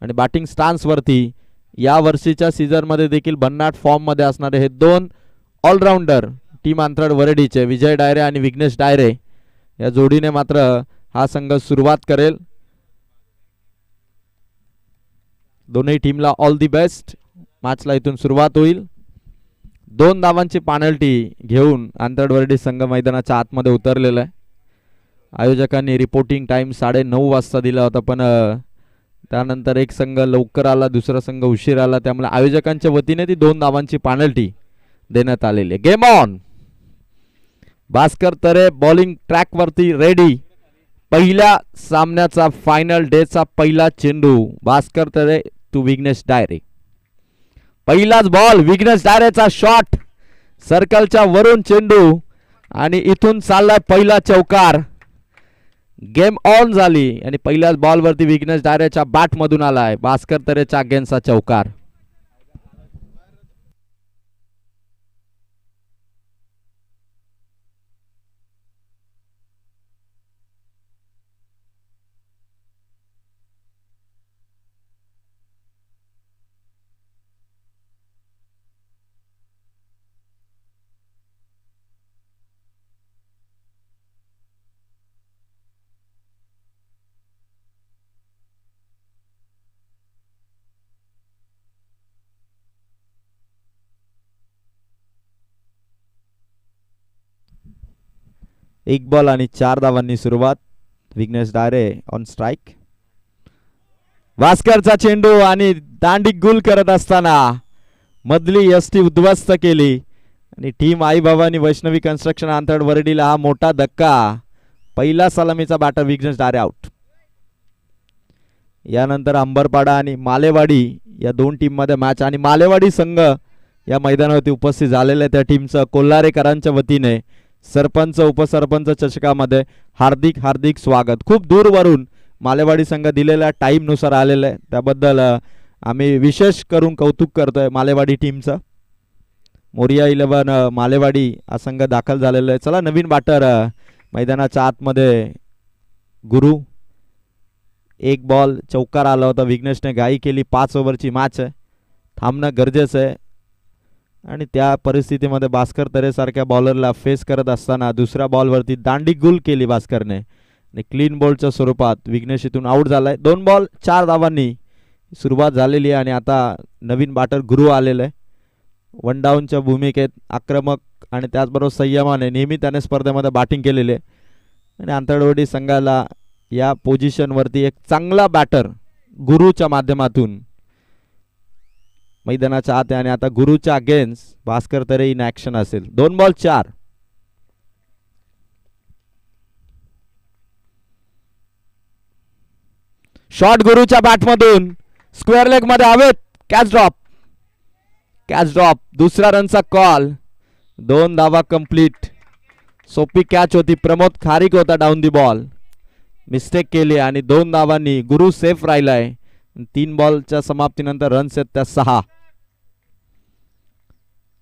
आणि batting stance वरती या वर्षीच्या सीझन मध्ये देखील भन्नाट फॉर्म मध्ये असणारे हे दोन ऑलराऊंडर टीम अंतराळ वरडीचे विजय डायरे आणि विघ्नेश डायरे या जोडीने मात्र हा संघ सुरुवात करेल. दोन्ही टीमला ऑल दी बेस्ट. मॅचला इथून सुरुवात होईल. 2 धावांची पेनल्टी घेऊन अंतराळ वरडी संघ मैदानाच्या आतमध्ये उतरलेला आहे. आयोजकांनी रिपोर्टिंग टाइम 9:30 वाजता दिला होता, पण त्यानंतर एक संघ लवकर आला, दुसरा संघ उशीर आला, त्यामुळे आयोजकांच्या वतीने ती 2 धावांची पेनल्टी देण्यात आलेली आहे. Game on. Bhaskar Tare bowling track वरती रेडी. पहिल्या सामन्याचा फायनल डेचा पहिला चेंडू भास्कर तरे टू विघ्नेश डायरे. पहिलाच बॉल, विघ्नेश डायरेचा शॉट, सर्कलच्या वरून चेंडू आणि इथून चाललाय पहिला चौकार. गेम ऑन झाली आणि पहिल्याच बॉल वरती विघ्नेश डायरेच्या बॅट मधून आलाय भास्कर तरेच्या अगेन्स्टचा चौकार. एक बॉल आणि 4 धावांनी सुरुवात. Vighnesh Dayre on strike. भास्करचा चेंडू आणि दांडी गुल करत असताना मधली यष्टी उद्ध्वस्त केली आणि टीम आई भवानी वैष्णवी कन्स्ट्रक्शन अंतराळ वरडीला हा मोठा धक्का. पहिला सलामीचा बॅटर विघ्नेश डायरे आउट. यानंतर अंबरपाडा आणि मालेवाडी या 2 टीम मध्ये मॅच आणि मालेवाडी संघ या मैदानावरती उपस्थित झालेल्या त्या टीमचं कोल्हारेकरांच्या वतीने सरपंच उपसरपंच चषकामध्ये हार्दिक हार्दिक स्वागत. खूप दूरवरून मालेवाडी संघ दिलेल्या टाइम नुसार आलेला आहे, त्याबद्दल आम्ही विशेष करून कौतुक करतोय मालेवाडी टीमचं. मोरिया 11 मालेवाडी हा संघ दाखल झालेला आहे. चला नवीन बॅटर मैदानाच्या आतमध्ये गुरु. एक बॉल चौकार आला होता, विघ्नेशने घाई केली. 5 ओव्हरची मॅच आहे, थांबणं गरजेचं आहे आणि त्या परिस्थितीमध्ये भास्कर तरे सारख्या बॉलरला फेस करत असताना दुसऱ्या बॉलवरती दांडी गुल केली भास्करने आणि क्लीन बॉलच्या स्वरूपात विघ्नेश इथून आउट झालाय. 2 बॉल 4 धावांनी सुरुवात झालेली आहे आणि आता नवीन बॅटर गुरु आलेला आहे. 1 डाऊनच्या भूमिकेत आक्रमक आणि त्याचबरोबर संयमाने नेहमी त्याने स्पर्धेमध्ये बॅटिंग केलेली आहे आणि अंतराळवडी संघाला या पोझिशनवरती एक चांगला बॅटर गुरुच्या माध्यमातून मैदानाच्या आत आहे आणि आता गुरुच्या against Bhaskar Tare in action असेल. 2 बॉल 4. शॉट गुरुच्या बॅटमधून स्क्वेअर लेग मध्ये हवेत. Catch drop. दुसऱ्या रनचा कॉल. 2 धावा कंप्लीट. सोपी कॅच होती. प्रमोद खारीक होता डाऊन दी बॉल, मिस्टेक केली आणि 2 धावांनी गुरु सेफ राहिलाय. 3 बॉलच्या समाप्तीनंतर रन्स आहेत त्या 6.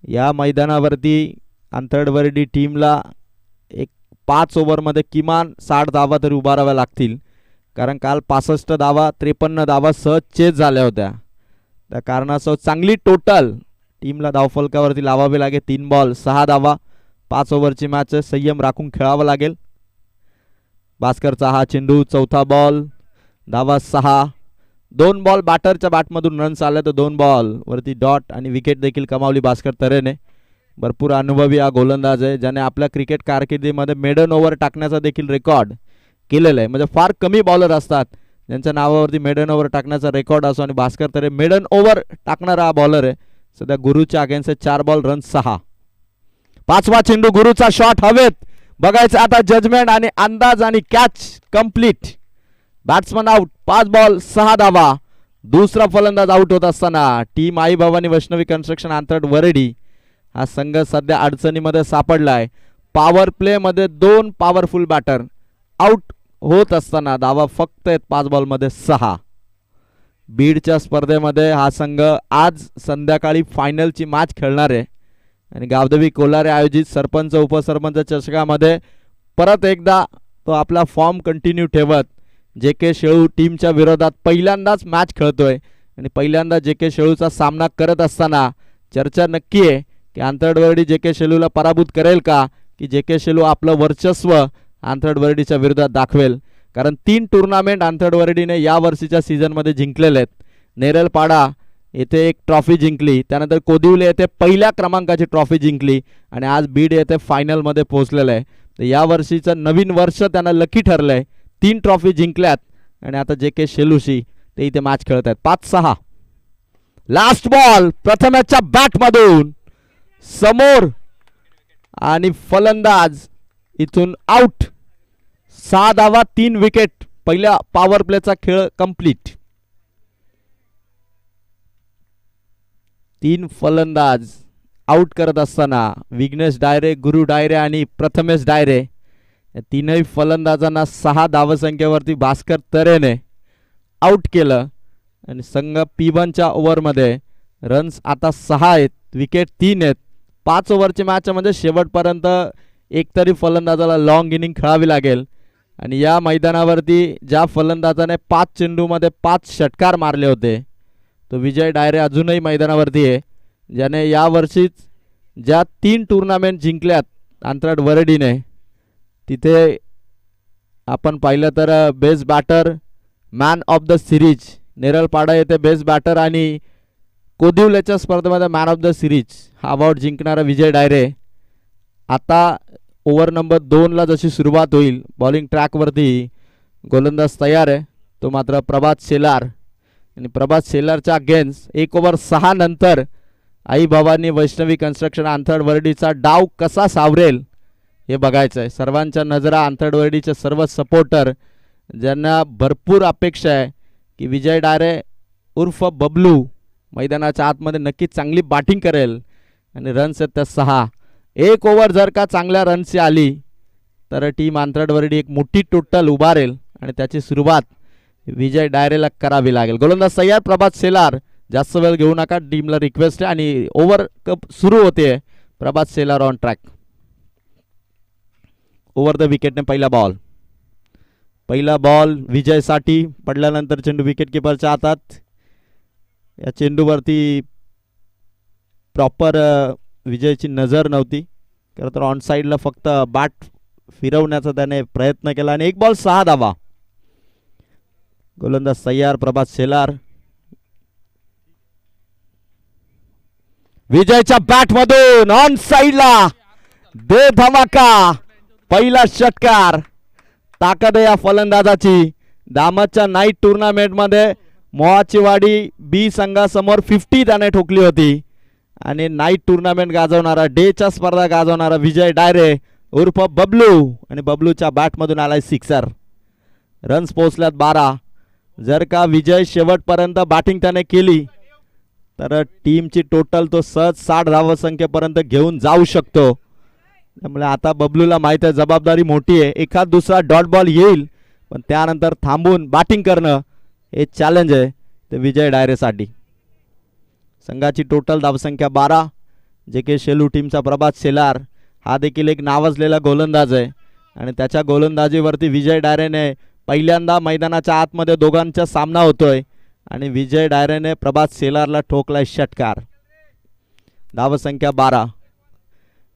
या मैदानावरती अंतराळवरडी टीमला एक 5 ओव्हरमध्ये किमान 60 धावा तरी उभाराव्या लागतील, कारण काल 65 धावा 53 धावा सहज चेज झाल्या होत्या. त्या कारणासह चांगली टोटल टीमला धावफलकावरती लावावी लागेल. 3 बॉल 6 धावा. 5 ओव्हरची मॅच, संयम राखून खेळावं लागेल. भास्करचा हा चेंडू, चौथा बॉल, धावा 6. 2 बॉल बॅटरच्या बॅटमधून रन्स आले तर 2 बॉल वरती डॉट आणि विकेट देखील कमावली भास्कर तरेने. भरपूर अनुभवी हा गोलंदाज आहे, ज्याने आपल्या क्रिकेट कारकिर्दीमध्ये मेडन ओव्हर टाकण्याचा देखील रेकॉर्ड केलेला आहे. म्हणजे फार कमी बॉलर असतात ज्यांच्या नावावरती मेडन ओव्हर टाकण्याचा रेकॉर्ड असतो आणि भास्कर तरे मेडन ओव्हर टाकणारा हा बॉलर आहे. सध्या गुरुच्या अगेन्स्ट 4 बॉल रन्स 6. 5वा चेंडू, गुरुचा शॉट हवेत. बघायचं आता जजमेंट आणि अंदाज आणि catch complete. Batsman out. 5 ball 6 धावा. दुसरा फलंदाज आउट होत असताना टीम आई भवानी वैष्णवी कन्स्ट्रक्शन अंतराळ वरडी हा संघ सध्या अडचणीमध्ये सापडलाय. पॉवर प्ले मध्ये 2 पॉवरफुल बॅटर आउट होत असताना धावा फक्त आहेत 5 बॉल मध्ये 6. बीडच्या स्पर्धेमध्ये हा संघ आज संध्याकाळी फायनलची मॅच खेळणार आहे आणि गावदेवी कोल्हारे आयोजित सरपंच उपसरपंच चषकामध्ये परत एकदा तो आपला फॉर्म कंटिन्यू ठेवत जे के शेळू टीमच्या विरोधात पहिल्यांदाच मॅच खेळतोय आणि पहिल्यांदा जे के शेळूचा सामना करत असताना चर्चा नक्की आहे की आंतरडवर्डी जे के शेळूला पराभूत करेल का, की जे के शेळू आपलं वर्चस्व आंतरडवर्डीच्या विरोधात दाखवेल. कारण 3 टुर्नामेंट आंतरडवर्डीने या वर्षीच्या सीझनमध्ये जिंकलेले आहेत. नेरलपाडा येथे एक ट्रॉफी जिंकली, त्यानंतर कोदिवले येथे पहिल्या क्रमांकाची ट्रॉफी जिंकली आणि आज बीड येथे फायनलमध्ये पोहोचलेलं आहे. तर या वर्षीचं नवीन वर्ष त्यांना लकी ठरलं आहे. 3 ट्रॉफी जिंकल्यात आणि आता जे के शेलूशी ते इथे मॅच खेळत आहेत. 5-6 लास्ट बॉल प्रथमेशच्या बॅटमधून समोर आणि फलंदाज इथून आउट. 6 धावा 3 विकेट. पहिल्या पॉवर प्लेचा खेळ कंप्लीट. 3 फलंदाज आउट करत असताना विघ्नेश डायरे, गुरु डायरे आणि प्रथमेश डायरे या तीनही फलंदाजांना 6 धावसंख्येवरती भास्कर तरेने आउट केलं आणि संघ P1च्या ओव्हरमध्ये रन्स आता 6 आहेत, विकेट 3 आहेत. 5 ओव्हरची मॅच म्हणजे शेवटपर्यंत एकतरी फलंदाजाला लॉंग इनिंग खेळावी लागेल आणि या मैदानावरती ज्या फलंदाजाने 5 चेंडूमध्ये 5 षटकार मारले होते तो विजय डायरे अजूनही मैदानावरती आहे, ज्याने यावर्षीच ज्या 3 टुर्नामेंट जिंकल्यात आंतरडवर्डीने तिथे आपण पाहिलं तर best batter, man of the series Neralpada येथे बेस्ट बॅटर आणि कोदिवलेच्या स्पर्धेमध्ये मॅन ऑफ द सिरीज हा अवॉर्ड जिंकणारा विजय डायरे आता ओव्हर नंबर 2ला जशी सुरुवात होईल बॉलिंग ट्रॅकवरती गोलंदाज तयार आहे. तो मात्र प्रभात शेलार आणि प्रभात शेलारच्या अगेन्स्ट 1 ओव्हर 6 नंतर आई भवानी वैष्णवी कन्स्ट्रक्शन आंतरडवर्डीचा डाव कसा सावरेल हे बघायचं आहे. सर्वांच्या नजरा आंतरडवर्डीचे सर्व सपोर्टर ज्यांना भरपूर अपेक्षा आहे की विजय डायरे उर्फ बबलू मैदानाच्या आतमध्ये नक्कीच चांगली बॅटिंग करेल आणि रन्स आहेत त्या 6. 1 ओव्हर जर का चांगल्या रन्सची आली तर टीम आंतरडवर्डी एक मोठी टोटल उभारेल आणि त्याची सुरुवात विजय डायरेला करावी लागेल. गोलंदाज तयार प्रभात शेलार, जास्त वेळ घेऊ नका, टीमला रिक्वेस्ट आहे आणि ओव्हर कप सुरू होते. Prabhat Shelar on track. Over the विकेटने पहिला बॉल विजयसाठी पडल्यानंतर चेंडू विकेट किपरच्या हातात. या चेंडूवरती प्रॉपर विजयची नजर नव्हती, खरं तर ऑन साईडला फक्त बॅट फिरवण्याचा त्याने प्रयत्न केला आणि 1 बॉल 6 धावा. गोलंदाज तयार प्रभात शेलार. विजयच्या बॅटमधून ऑन साईडला दे धमाका, पहिला षटकार. ताकद आहे या फलंदाजाची. दामतच्या नाईट टुर्नामेंटमध्ये मोहाचीवाडी बी संघासमोर 50 त्याने ठोकली होती आणि नाईट टुर्नामेंट गाजवणारा, डेच्या स्पर्धा गाजवणारा विजय डायरे उर्फ बबलू आणि बबलूच्या बॅटमधून आलाय 6. रन्स पोहोचल्यात 12. जर का विजय शेवटपर्यंत बॅटिंग त्याने केली तर टीमची टोटल तो सहज 60 धावसंख्येपर्यंत घेऊन जाऊ शकतो. त्यामुळे आता बबलूला माहीत आहे जबाबदारी मोठी आहे. एखाद दुसरा डॉट बॉल येईल पण त्यानंतर थांबून बॅटिंग करणं हे चॅलेंज आहे ते विजय डायरेसाठी. संघाची टोटल धावसंख्या 12. जे के शेलू टीमचा प्रभात शेलार हा देखील एक नावाजलेला गोलंदाज आहे आणि त्याच्या गोलंदाजीवरती विजय डायरेने पहिल्यांदा मैदानाच्या आतमध्ये दोघांचा सामना होतोय आणि विजय डायरेने प्रभात शेलारला ठोकलाय षटकार. धावसंख्या 12.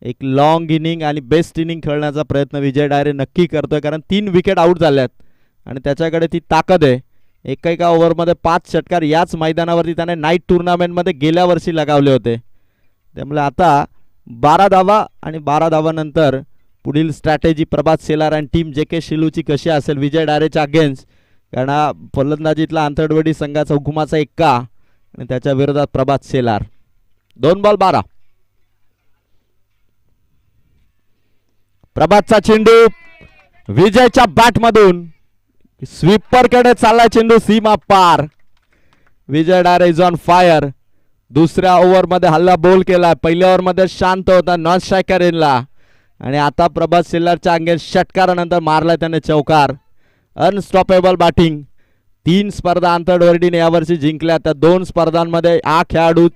एक लॉंग इनिंग आणि बेस्ट इनिंग खेळण्याचा प्रयत्न विजय डायरे नक्की करतोय, कारण 3 विकेट आउट झाल्यात आणि त्याच्याकडे ती ताकद आहे. एका ओव्हरमध्ये 5 षटकार याच मैदानावरती त्याने नाईट टुर्नामेंटमध्ये गेल्या वर्षी लगावले होते. त्यामुळे आता 12 धावा आणि 12 धावानंतर पुढील स्ट्रॅटेजी प्रभात शेलार आणि टीम जे के शेलूची कशी असेल विजय डायरेच्या अगेन्स्ट. कारण फलंदाजीतला आंतरडवर्डी संघाचा हुकुमाचा 1 आणि त्याच्या विरोधात प्रभात शेलार. 2 बॉल 12. प्रभातचा चेंडू विजयच्या बॅटमधून स्वीपरकडे चालला चेंडू सीमा पार. विजय डायरे इज ऑन फायर. दुसऱ्या ओव्हरमध्ये हल्ला बोल केला. पहिल्या ओव्हरमध्ये शांत होता नॉन स्ट्रायकर इनला आणि आता प्रभात शेलारच्या अंगे षटकारानंतर मारला त्याने चौकार. Unstoppable batting. 3 स्पर्धा आंतरडवर्डीने यावर्षी जिंकल्या. त्या 2 स्पर्धांमध्ये हा खेळाडू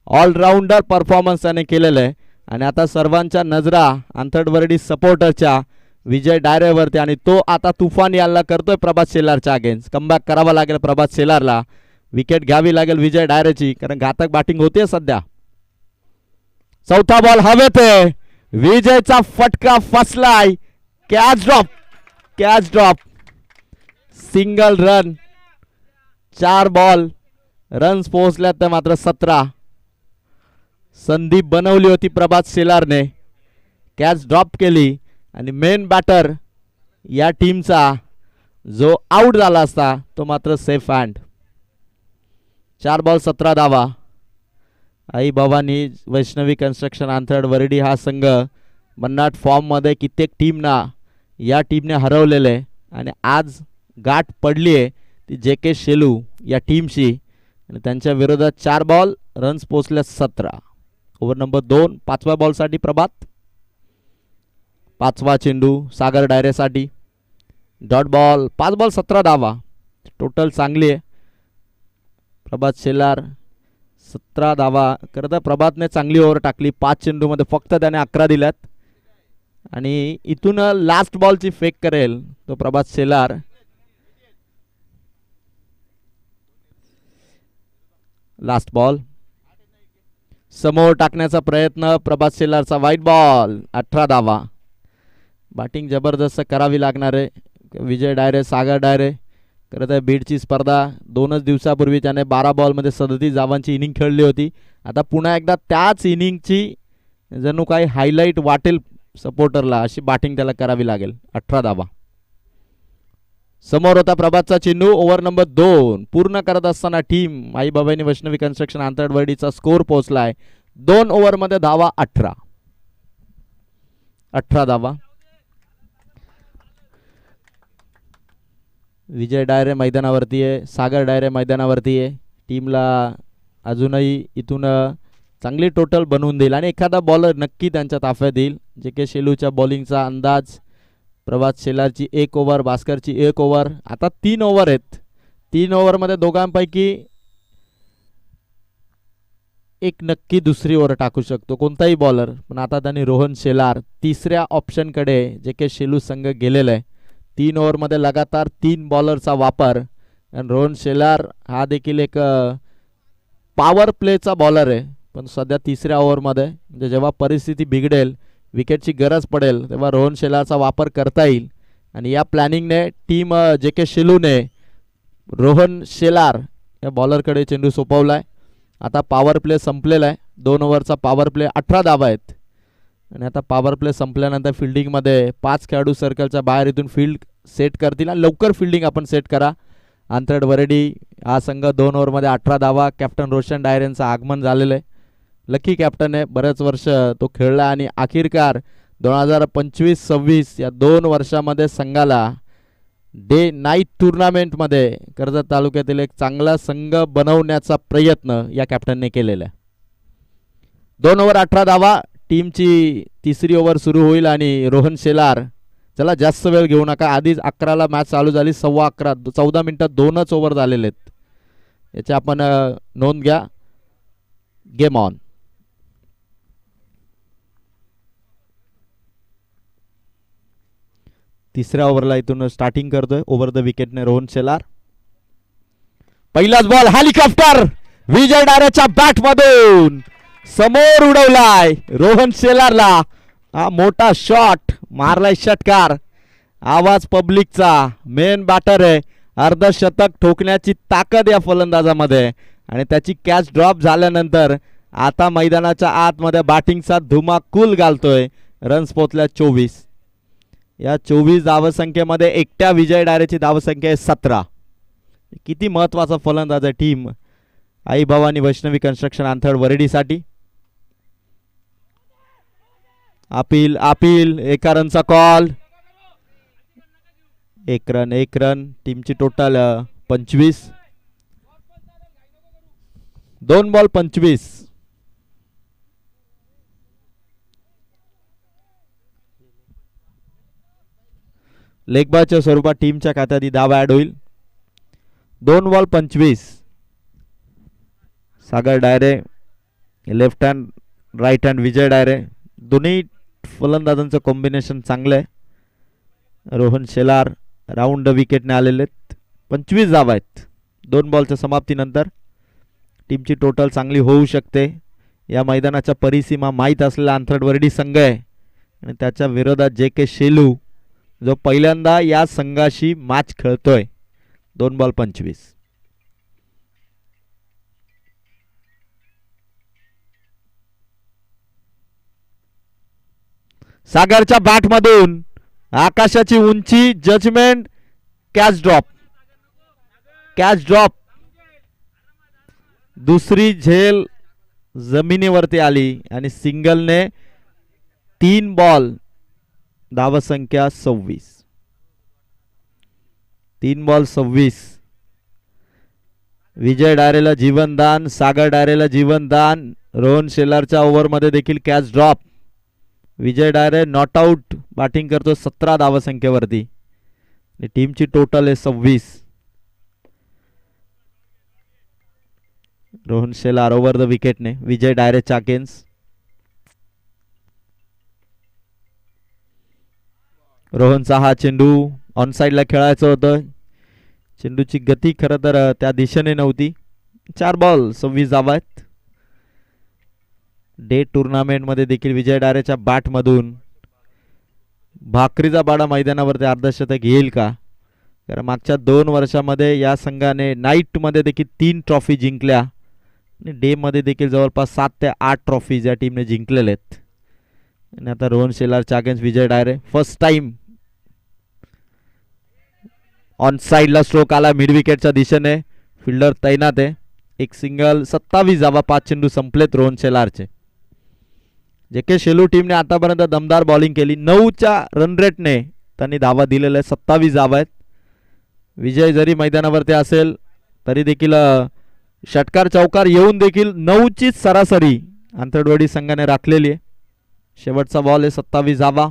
ऑलराऊंडर परफॉर्मन्स त्याने केलेलं आहे आणि आता सर्वांच्या नजरा आंतरडवर्डी सपोर्टरच्या विजय डायरेवरती आणि तो आता तुफान यायला करतोय प्रभात शेलारच्या अगेन्स्ट. कमबॅक करावा लागेल प्रभात शेलारला. विकेट घ्यावी लागेल विजय डायरेची कारण घातक बॅटिंग होते सध्या. चौथा बॉल हवेत आहे. विजयचा फटका फसलाय. Catch drop. Single run. 4 ball runs पोहोचल्यात ते मात्र 17. संधी बनवली होती प्रभात शेलारने. कॅच ड्रॉप केली आणि मेन बॅटर या टीमचा जो आउट झाला असता तो मात्र सेफ हँड. 4 बॉल 17 धावा. आई भवानी वैष्णवी कन्स्ट्रक्शन आंथरड वरडी हा संघ भन्नाट फॉर्ममध्ये कित्येक टीमना या टीमने हरवलेले आणि आज गाठ पडली आहे ती JK शेलू या टीमशी आणि त्यांच्या विरोधात 4 बॉल रन्स पोचल्या 17. ओव्हर नंबर 2 5व्या बॉलसाठी प्रभात. 5वा चेंडू सागर डायरेसाठी. Dot ball. 5 बॉल 17 धावा. टोटल चांगली आहे. प्रभात शेलार 17 धावा करता. प्रभातने चांगली ओव्हर टाकली. 5 चेंडूमध्ये फक्त त्याने 11 दिल्यात आणि इथून लास्ट बॉलची फेक करेल तो प्रभात शेलार. लास्ट बॉल समोर टाकण्याचा प्रयत्न प्रभात शेलारचा. वाईट बॉल. 18 धावा. बॅटिंग जबरदस्त करावी लागणार आहे विजय डायरे. सागर डायरे करत आहे बीडची स्पर्धा. 2च दिवसापूर्वी त्याने 12 बॉलमध्ये 37 धावांची इनिंग खेळली होती. आता पुन्हा एकदा त्याच इनिंगची जणू काही हायलाईट वाटेल सपोर्टरला अशी बॅटिंग त्याला करावी लागेल. 18 धावा. समोर होता प्रभातचा चेंडू. ओव्हर नंबर 2 पूर्ण करत असताना team Aai Bhavani Vaishnavi construction आंतरवडीचा score पोहोचलाय 2 ओव्हरमध्ये धावा 18 धावा. विजय डायरे मैदानावरती आहे. सागर डायरे मैदानावरती आहे. टीमला अजूनही इथून चांगली टोटल बनवून देईल आणि एखादा बॉलर नक्की त्यांच्या ताफ्यात येईल. JK शेलूच्या बॉलिंगचा अंदाज. प्रभात शेलारची 1 ओव्हर. भास्करची 1 ओव्हर. आता 3 ओव्हर आहेत. 3 ओव्हरमध्ये दोघांपैकी एक नक्की दुसरी ओव्हर टाकू शकतो कोणताही बॉलर. पण आता त्यांनी रोहन शेलार 3ऱ्या ऑप्शनकडे JK शेलू संघ गेलेला आहे. 3 ओव्हरमध्ये लगातार 3 बॉलरचा वापर आणि रोहन शेलार हा देखील एक पॉवर प्लेचा बॉलर आहे. पण सध्या 3ऱ्या ओव्हरमध्ये म्हणजे जेव्हा परिस्थिती बिघडेल विकेटची गरज पडेल तेव्हा रोहन शेलारचा वापर करता येईल आणि या प्लॅनिंगने टीम JK शेलूने रोहन शेलार या बॉलरकडे चेंडू सोपवलाय. आता पॉवर प्ले संपलेला आहे. 2 ओव्हरचा पॉवर प्ले. 18 धावा आहेत आणि आता पॉवर प्ले संपल्यानंतर फिल्डिंगमध्ये 5 खेळाडू सर्कलच्या बाहेर इथून फील्ड सेट करतील आणि लवकर फिल्डिंग आपण सेट करा. आंतरड वरडी हा संघ 2 ओव्हरमध्ये 18 धावा. कॅप्टन रोशन डायरेंचं आगमन झालेलं आहे. लकी कॅप्टन आहे. बरेच वर्ष तो खेळला आणि अखेरकार 2025-26 या 2 वर्षामध्ये संघाला डे नाईट टुर्नामेंटमध्ये कर्जत तालुक्यातील एक चांगला संघ बनवण्याचा प्रयत्न या कॅप्टनने केलेला आहे. 2 ओव्हर 18 धावा. टीमची 3री ओव्हर सुरू होईल आणि रोहन शेलार चला जास्त वेळ घेऊ नका. आधीच 11ला मॅच चालू झाली. 11:15 14 मिनिटात 2च ओव्हर झालेले आहेत. याची आपण नोंद घ्या. Game on. तिसऱ्या ओव्हरला इथून स्टार्टिंग करतोय ओव्हर द विकेटने रोहन शेलार. पहिलाच बॉल हेलिकॉप्टर विजय डायरेच्या बॅट मधून समोर उडवलाय रोहन शेलारला. हा मोठा शॉट मारलाय. षटकार. आवाज पब्लिकचा. मेन बॅटर आहे. अर्धशतक ठोकण्याची ताकद या फलंदाजामध्ये आणि त्याची कॅच ड्रॉप झाल्यानंतर आता मैदानाच्या आतमध्ये बॅटिंगचा धुमाकूल घालतोय. रन्स पोचल्या 24. या 24 धावसंख्येमध्ये एकट्या विजय डायरेची धावसंख्या आहे 17. किती महत्त्वाचा फलंदाज आहे टीम आई भवानी वैष्णवी कन्स्ट्रक्शन आंथरड वरडीसाठी. अपील 1 रनचा कॉल. 1 रन. टीमची टोटल 25. 2 बॉल 25. लेग बॉलच्या स्वरूपात टीमच्या खात्यात ही धाव ऍड होईल. 2 ball 25. Sagar Dayre left hand right hand Vijay Dayre दोन्ही फलंदाजांचं कॉम्बिनेशन चांगलं आहे. रोहन शेलार राऊंड विकेटने आलेले आहेत. 25 धावा आहेत 2 बॉलच्या समाप्तीनंतर. टीमची टोटल चांगली होऊ शकते. या मैदानाच्या परिसीमा माहीत असलेला आंतरडवर्डी संघ आहे आणि त्याच्या विरोधात JK शेलू जो पहिल्यांदा या संघाशी मॅच खेळतोय. 2 बॉल 25. सागरच्या बॅटमधून आकाशाची उंची, जजमेंट, कॅच ड्रॉप. दुसरी झेल जमिनीवरती आली आणि सिंगलने 3 बॉल धावसंख्या 26. 3 बॉल 26. विजय डायरेला जीवनदान, सागर डायरेला जीवनदान. रोहन शेलारच्या ओव्हरमध्ये देखील catch drop. Vijay Dayre not out batting करतो 17 धावसंख्येवरती. टीमची टोटल आहे 26. रोहन शेलार ओव्हर द विकेटने विजय डायरेच्या अगेन्स्ट. रोहनचा हा चेंडू ऑन साइडला खेळायचं होतं. चेंडूची गती खरं तर त्या दिशेने नव्हती. 4 बॉल 26 धावा आहेत. डे टुर्नामेंटमध्ये देखील विजय डायरेच्या बॅटमधून भाकरीचा बाडा मैदानावरती अर्धशतक येईल का? कारण मागच्या 2 वर्षामध्ये या संघाने नाईटमध्ये देखील 3 ट्रॉफी जिंकल्या आणि डेमध्ये देखील जवळपास 7 ते 8 ट्रॉफीज या टीमने जिंकलेले आहेत. आणि आता रोहन शेलारच्या against Vijay Dayre first time on साइडला स्ट्रोक आला मिड विकेटच्या दिशेने. फिल्डर तैनात आहे. एक सिंगल 27 धावा 5 चेंडू संपलेत रोहन शेलारचे. JK शेलू टीमने आतापर्यंत दमदार बॉलिंग केली. 9च्या रन रेटने त्यांनी धावा दिलेल्या 27 धावा आहेत. विजय जरी मैदानावरती असेल तरी देखील षटकार चौकार येऊन देखील 9ची सरासरी आंतरडवडी संघाने राखलेली आहे. शेवटचा बॉल आहे 27 धावा.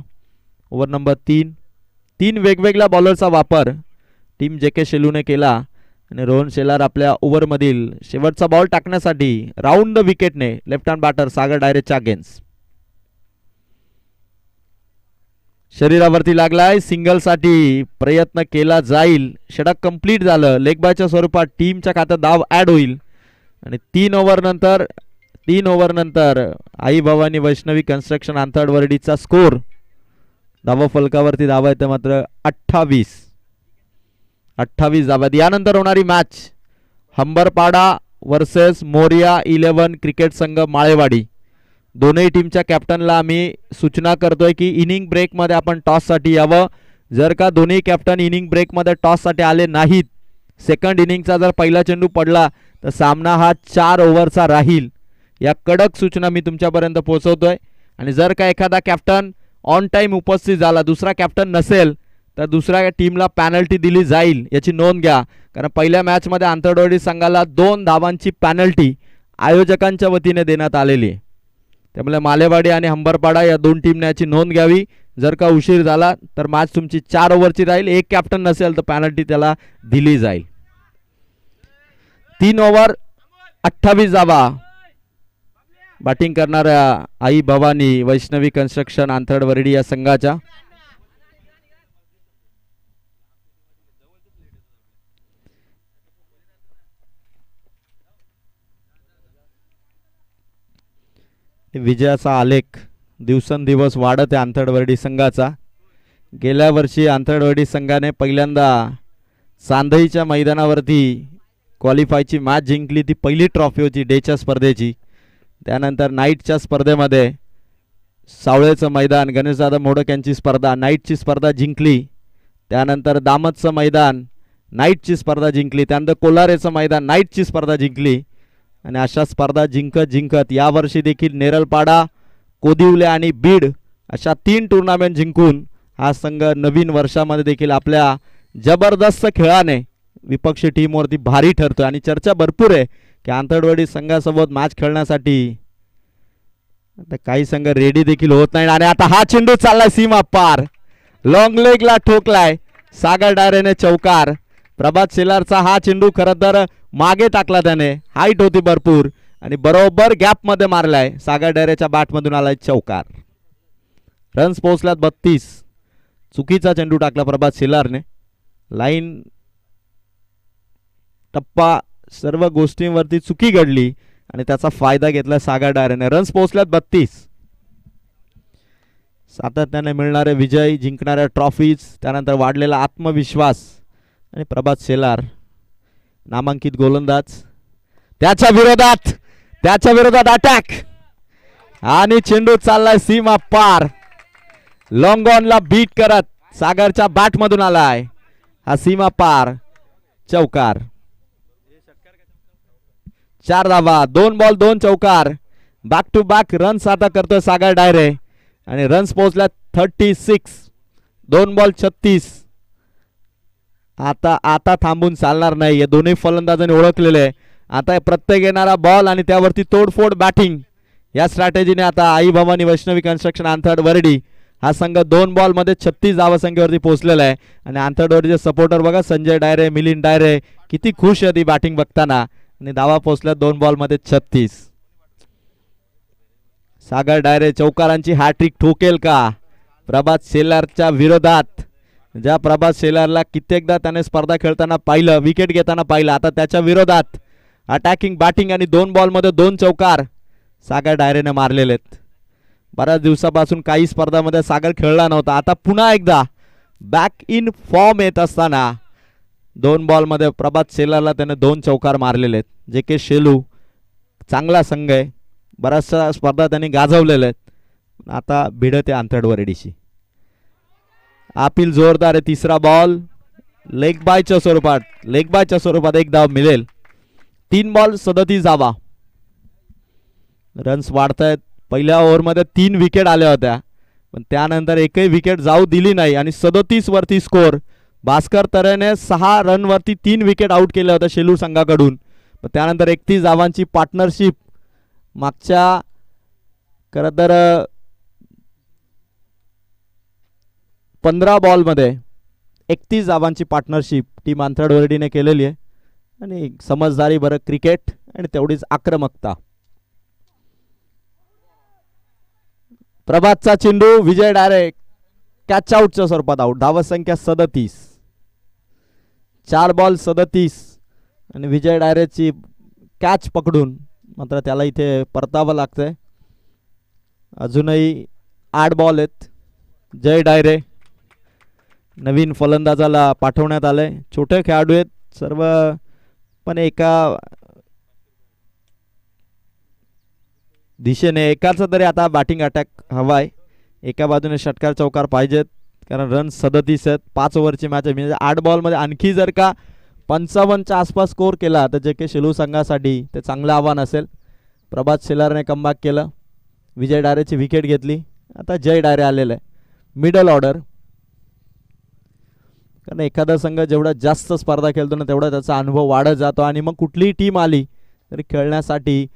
ओव्हर नंबर 3 वेगवेगळ्या बॉलरचा वापर टीम JK शेलूने केला आणि रोहन शेलार आपल्या ओव्हरमधील शेवटचा बॉल टाकण्यासाठी राऊंड विकेटने लेफ्ट हँड बॅटर सागर डायरेच्या अगेन्स्ट शरीरावरती लागलाय. सिंगलसाठी प्रयत्न केला जाईल. षटक कंप्लीट झालं. लेग बायच्या स्वरूपात टीमच्या खात्यात धाव ॲड होईल आणि 3 ओव्हर नंतर आई भवानी वैष्णवी कन्स्ट्रक्शन आंतरडवर्डीचा स्कोर धावा फलकावरती धावा येते मात्र 28 धाव्यात. यानंतर होणारी मॅच हंबरपाडा वर्सेस मोरिया 11 क्रिकेट संघ माळेवाडी. दोनही टीमच्या कॅप्टनला आम्ही सूचना करतोय की इनिंग ब्रेकमध्ये आपण टॉससाठी यावं. जर का दोन्ही कॅप्टन इनिंग ब्रेकमध्ये टॉससाठी आले नाहीत, सेकंड इनिंगचा जर पहिला चेंडू पडला तर सामना हा 4 ओव्हरचा राहील. या कडक सूचना मी तुमच्यापर्यंत पोहोचवतोय. आणि जर का एखादा कॅप्टन ऑन टाइम उपस्थित झाला, दुसरा कॅप्टन नसेल तर दुसऱ्या टीमला पॅनल्टी दिली जाईल, याची नोंद घ्या. कारण पहिल्या मॅचमध्ये आंतरडवडी संघाला 2 धावांची पॅनल्टी आयोजकांच्या वतीने देण्यात आलेली आहे. त्यामुळे मालेवाडी आणि हंबरपाडा या 2 टीमने याची नोंद घ्यावी. जर का उशीर झाला तर मॅच तुमची 4 ओव्हरची राहील. एक कॅप्टन नसेल तर पॅनल्टी त्याला दिली जाईल. 3 ओव्हर 28 धावा बॅटिंग करणाऱ्या आई भवानी वैष्णवी कन्स्ट्रक्शन आंतरडवर्डी या संघाच्या. विजयाचा आलेख दिवसेंदिवस वाढत आहे आंतरडवर्डी संघाचा. गेल्या वर्षी आंतरडवर्डी संघाने पहिल्यांदा चांदईच्या मैदानावरती क्वालिफायची मॅच जिंकली. ती पहिली ट्रॉफी होती डेच्या स्पर्धेची. त्यानंतर नाईटच्या स्पर्धेमध्ये सावळेचं मैदान, गणेशदादा मोडक यांची स्पर्धा, नाईटची स्पर्धा जिंकली. त्यानंतर दामतचं मैदान, नाईटची स्पर्धा जिंकली. त्यानंतर कोलारेचं मैदान, नाईटची स्पर्धा जिंकली. आणि अशा स्पर्धा जिंकत यावर्षी देखील नेरलपाडा, कोदिवले आणि बीड अशा 3 टुर्नामेंट जिंकून हा संघ नवीन वर्षामध्ये देखील आपल्या जबरदस्त खेळाने विपक्षी टीमवरती भारी ठरतोय. आणि चर्चा भरपूर आहे की आंतरडवडी संघासोबत मॅच खेळण्यासाठी आता काही संघ रेडी देखील होत नाही. आणि आता हा चेंडू चाललाय सीमा पार, लॉंग लेगला ठोकलाय. सागर डायरेने चौकार. प्रभात शेलारचा हा चेंडू खरं तर मागे टाकला त्याने, हाईट होती भरपूर आणि बरोबर गॅप मध्ये मारलाय. सागर डायरेच्या बॅटमधून आलाय चौकार. रन्स पोहोचल्यात 32. चुकीचा चेंडू टाकला प्रभात शेलारने. लाईन टप्पा सर्व गोष्टींवरती चुकी घडली आणि त्याचा फायदा घेतला सागर डायरेने. रन्स पोहोचल्यात 32. सातत्याने मिळणारे विजय, जिंकणाऱ्या ट्रॉफीज, त्यानंतर वाढलेला आत्मविश्वास आणि प्रभात शेलार नामांकित गोलंदाज. त्याच्या विरोधात अटॅक आणि चेंडू चाललाय सीमा पार. लॉंग ऑनला बीट करत सागरच्या बॅट मधून आलाय हा सीमा पार चौकार. 4 धावा, 2 बॉल 2 चौकार. बॅक टू बॅक रन्स आता करतोय सागर डायरे आणि रन्स पोहोचल्या 36. 2 बॉल 36. आता थांबून चालणार नाही. हे दोन्ही फलंदाजांनी ओळखलेले. आता प्रत्येक येणारा बॉल आणि त्यावरती तोडफोड बॅटिंग या स्ट्रॅटेजीने आता आई भवानी वैष्णवी कन्स्ट्रक्शन आंथर्ड वरडी हा संघ 2 बॉल मध्ये 36 धावसंख्येवरती पोहोचलेला आहे. आणि आंथर्ड वरडीचे सपोर्टर बघा, संजय डायरे, मिलिंद डायरे किती खुश आहे ती बॅटिंग बघताना. आणि धावा पोहोचल्या 2 बॉल मध्ये 36. सागर डायरे चौकारांची हॅट्रिक ठोकेल का प्रभात शेलारच्या विरोधात? ज्या प्रभात शेलारला कित्येकदा त्याने स्पर्धा खेळताना पाहिलं, विकेट घेताना पाहिलं, आता त्याच्या विरोधात अटॅकिंग बॅटिंग आणि 2 बॉल मध्ये 2 चौकार सागर डायरेने मारलेले आहेत. बऱ्याच दिवसापासून काही स्पर्धामध्ये सागर खेळला नव्हता. आता पुन्हा एकदा बॅक इन फॉर्म येत असताना 2 बॉल मध्ये प्रभात शेलारला त्याने 2 चौकार मारलेले आहेत. जे के शेलू चांगला संघ आहे, बऱ्याचशा स्पर्धा त्यांनी गाजवलेल्या आहेत. आता भिडत आहे आंथर्ड वरडीशी. अपील जोरदार आहे. तिसरा बॉल लेग बायच्या स्वरूपात 1 धाव मिळेल. 3 बॉल 37 धावा. रन्स वाढत आहेत. पहिल्या ओव्हरमध्ये 3 विकेट आल्या होत्या, पण त्यानंतर एकही विकेट जाऊ दिली नाही आणि 37 वरती स्कोर. भास्कर तरेने 6 रन वरती 3 विकेट आउट केल्या होत्या शेलूर संघाकडून. पण त्यानंतर 31 धावांची पार्टनरशिप मागच्या खरं तर 15 बॉलमध्ये 31 धावांची पार्टनरशिप टीम आंथर्ड वरडीने केलेली आहे. आणि समजदारी बरं क्रिकेट आणि तेवढीच आक्रमकता. प्रभातचा चेंडू, विजय डायरेक्ट कॅच आउटच्या स्वरूपात आउट. धावसंख्या 37. 4 बॉल 37 आणि विजय डायरेची कॅच पकडून मात्र त्याला इथे परतावं लागतंय. अजूनही 8 बॉल आहेत. जय डायरे नवीन फलंदाजाला पाठवण्यात आलंय. छोटे खेळाडू आहेत सर्व, पण एका दिशेने एकाच तरी आता बॅटिंग अटॅक हवाय. एका बाजूने षटकार चौकार पाहिजेत, कारण रन 37 आहेत. 5 ओव्हरची मॅच आहे. म्हणजे 8 बॉलमध्ये आणखी जर का 55च्या आसपास स्कोर केला तर जे के शेलू संघासाठी ते चांगलं आव्हान असेल. प्रभात शेलारने कमबॅक केलं, विजय डायरेची विकेट घेतली. आता जय डायरे आलेलं आहे मिडल ऑर्डर. कारण एखादा संघ जेवढा जास्त स्पर्धा खेळतो ना तेवढा त्याचा अनुभव वाढत जातो आणि मग कुठलीही टीम आली तरी खेळण्यासाठी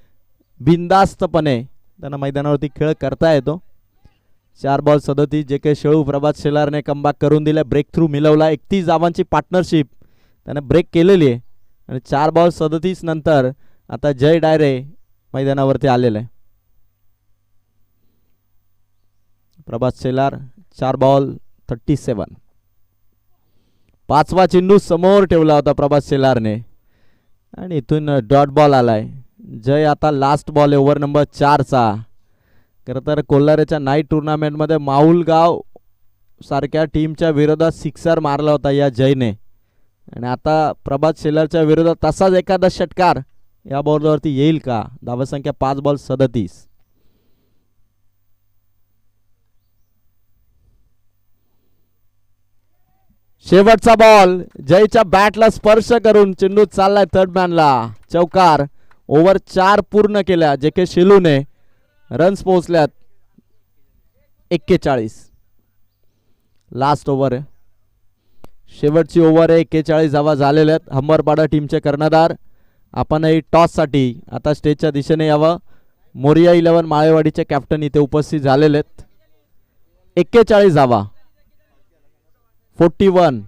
बिनधास्तपणे त्यांना मैदानावरती खेळ करता येतो. 4 बॉल 37. जे के शेळू प्रभात शेलारने कमबॅक करून दिला, ब्रेक थ्रू मिळवला. 31 धावांची पार्टनरशिप त्याने ब्रेक केलेली आहे आणि 4 बॉल 37 नंतर आता जय डायरे मैदानावरती आलेला आहे. प्रभात शेलार 4 बॉल 37. 5वा चेंडू समोर ठेवला होता प्रभात शेलारने आणि इथून डॉट बॉल आलाय. जय आता लास्ट बॉल आहे ओव्हर नंबर 4चा. खरं तर कोल्हारेच्या नाईट टुर्नामेंटमध्ये माहुलगाव सारख्या टीमच्या विरोधात सिक्सर मारला होता या जयने. आणि आता प्रभात शेलारच्या विरोधात तसाच एखादा षटकार या बॉलवरती येईल का? धावसंख्या 5 बॉल 37. शेवटचा बॉल जयच्या बॅटला स्पर्श करून चेंडू चाललाय थर्ड मॅनला. चौकार. ओव्हर 4 पूर्ण केल्या जे के शेलूने. रन्स पोहोचल्यात 41. लास्ट ओव्हर आहे, शेवटची ओव्हर आहे. 41 धावा झालेल्या आहेत. हंबरपाडा टीमचे कर्णधार आपणही टॉससाठी आता स्टेजच्या दिशेने यावं. मोरिया 11 माळेवाडीचे कॅप्टन इथे उपस्थित झालेले आहेत. 41 धावा 41.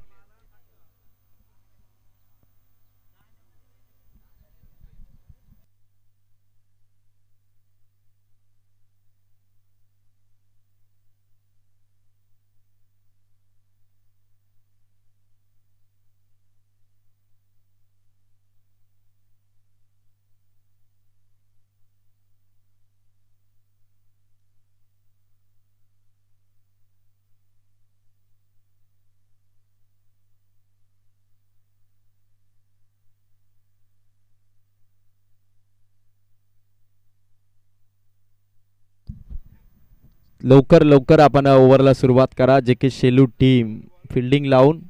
लवकर लवकर आपण ओव्हरला सुरुवात करा. जे के शेलू टीम फिल्डिंग लावून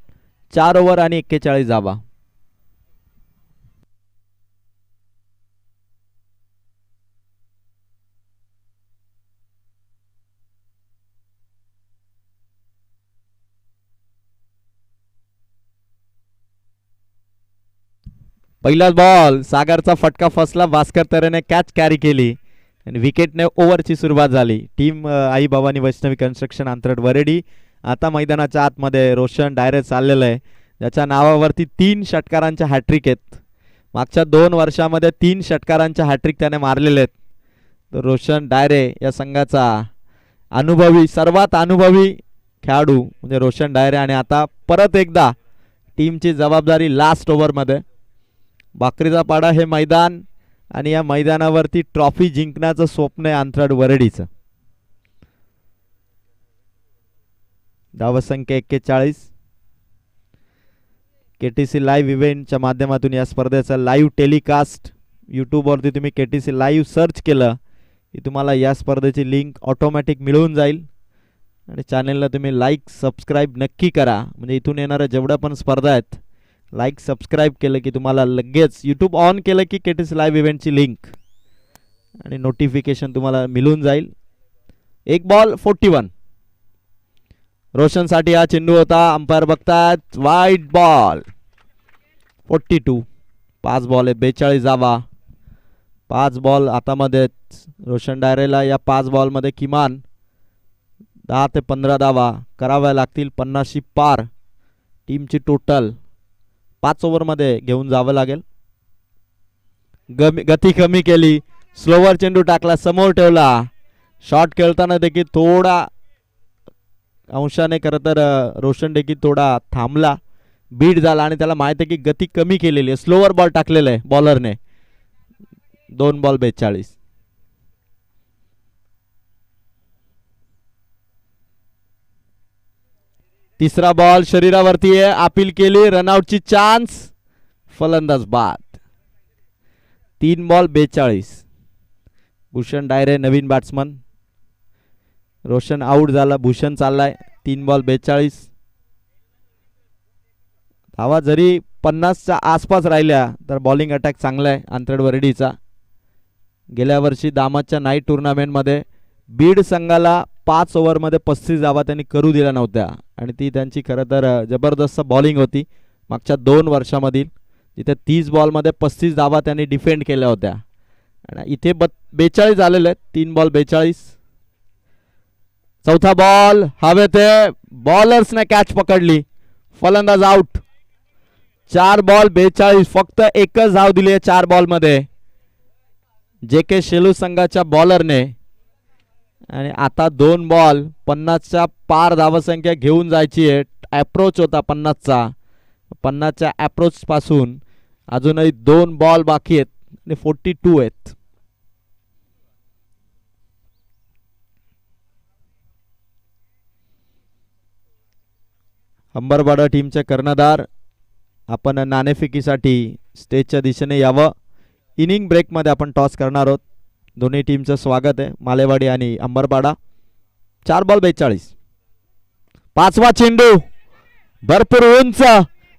4 ओव्हर आणि 41 धावा. पहिलाच बॉल सागरचा फटका फसला. भास्कर तरेने कॅच कॅरी केली आणि विकेटने ओव्हरची सुरुवात झाली. टीम आई भवानी वैष्णवी कन्स्ट्रक्शन अंतरड वरेडी आता मैदानाच्या आतमध्ये रोशन डायरे चाललेलं आहे, ज्याच्या नावावरती 3 षटकारांच्या हॅट्रिक आहेत. मागच्या 2 वर्षामध्ये 3 षटकारांच्या हॅट्रिक त्याने मारलेले आहेत. तर रोशन डायरे या संघाचा अनुभवी सर्वात अनुभवी खेळाडू म्हणजे रोशन डायरे. आणि आता परत एकदा टीमची जबाबदारी लास्ट ओव्हरमध्ये. बाकरीचा पाडा हे मैदान आणि या मैदानावरती ट्रॉफी जिंकण्याचं स्वप्न आहे अंतराळ वरडीचं. धावसंख्या 41. केटीसी लाईव्ह इव्हेंटच्या माध्यमातून या स्पर्धेचा लाईव्ह टेलिकास्ट यूट्यूबवरती तुम्ही केटीसी लाईव्ह सर्च केलं की तुम्हाला या स्पर्धेची लिंक ऑटोमॅटिक मिळून जाईल. आणि चॅनेलला तुम्ही लाईक सबस्क्राईब नक्की करा, म्हणजे इथून येणाऱ्या जेवढ्या पण स्पर्धा आहेत लाईक सबस्क्राईब केलं की तुम्हाला लगेच यूट्यूब ऑन केलं की केटीसी लाईव्ह इव्हेंटची लिंक आणि नोटिफिकेशन तुम्हाला मिळून जाईल. एक बॉल 41. रोशनसाठी हा चेंडू होता. अंपायर बघतात वाईट बॉल. 42. 5 बॉल आहे 42 धावा. 5 बॉल हातामध्ये. रोशन डायरेला या 5 बॉलमध्ये किमान 10 ते 15 धावा कराव्या लागतील. 50शी पार टीमची टोटल 5 ओव्हरमध्ये घेऊन जावं लागेल. गती कमी केली. स्लोवर चेंडू टाकला, समोर ठेवला. शॉट खेळताना देखील थोडा अंशाने खरं तर रोशन देखील थोडा थांबला, बीट झाला आणि त्याला माहिती आहे की गती कमी केलेली आहे. स्लोवर बॉल टाकलेला आहे बॉलरने. 2 बॉल 42. तिसरा बॉल शरीरावरती आहे. अपील केली. रनआउटची चान्स. फलंदाज बाद. 3 बॉल 42. भूषण डायरे नवीन बॅट्समन. रोशन आउट झाला. भूषण चाललाय. 3 बॉल 42. धावा जरी 50च्या आसपास राहिल्या तर बॉलिंग अटॅक चांगला आहे अंतरड वरडीचा. गेल्या वर्षी दामाच्या नाईट टुर्नामेंटमध्ये बीड संघाला 5 ओव्हरमध्ये 35 धावा त्यांनी करू दिल्या नव्हत्या आणि ती त्यांची खरं तर जबरदस्त बॉलिंग होती मागच्या 2 वर्षामधील, जिथे 30 बॉलमध्ये 35 धावा त्यांनी डिफेंड केल्या होत्या. आणि इथे 42 झालेले आहेत. 3 बॉल 42. चौथा बॉल हवेत. बॉलर्सने कॅच पकडली. फलंदाज आउट. 4 बॉल 42. फक्त एकच धाव दिली आहे 4 बॉलमध्ये जे के शेलू संघाच्या बॉलरने. आणि आता 2 बॉल 50च्या पार धावसंख्या घेऊन जायची आहे. अप्रोच होता 50चा. 50च्या अप्रोच पासून अजूनही 2 बॉल बाकी आहेत आणि 42 आहेत. अंबरवाडा टीमचे कर्णधार आपण नाणेफेकीसाठी स्टेजच्या दिशेने यावं. इनिंग ब्रेकमध्ये आपण टॉस करणार आहोत. दोन्ही टीमचं स्वागत आहे, मालेवाडी आणि अंबरपाडा. 4 बॉल 42. 5वा चेंडू भरपूर उंच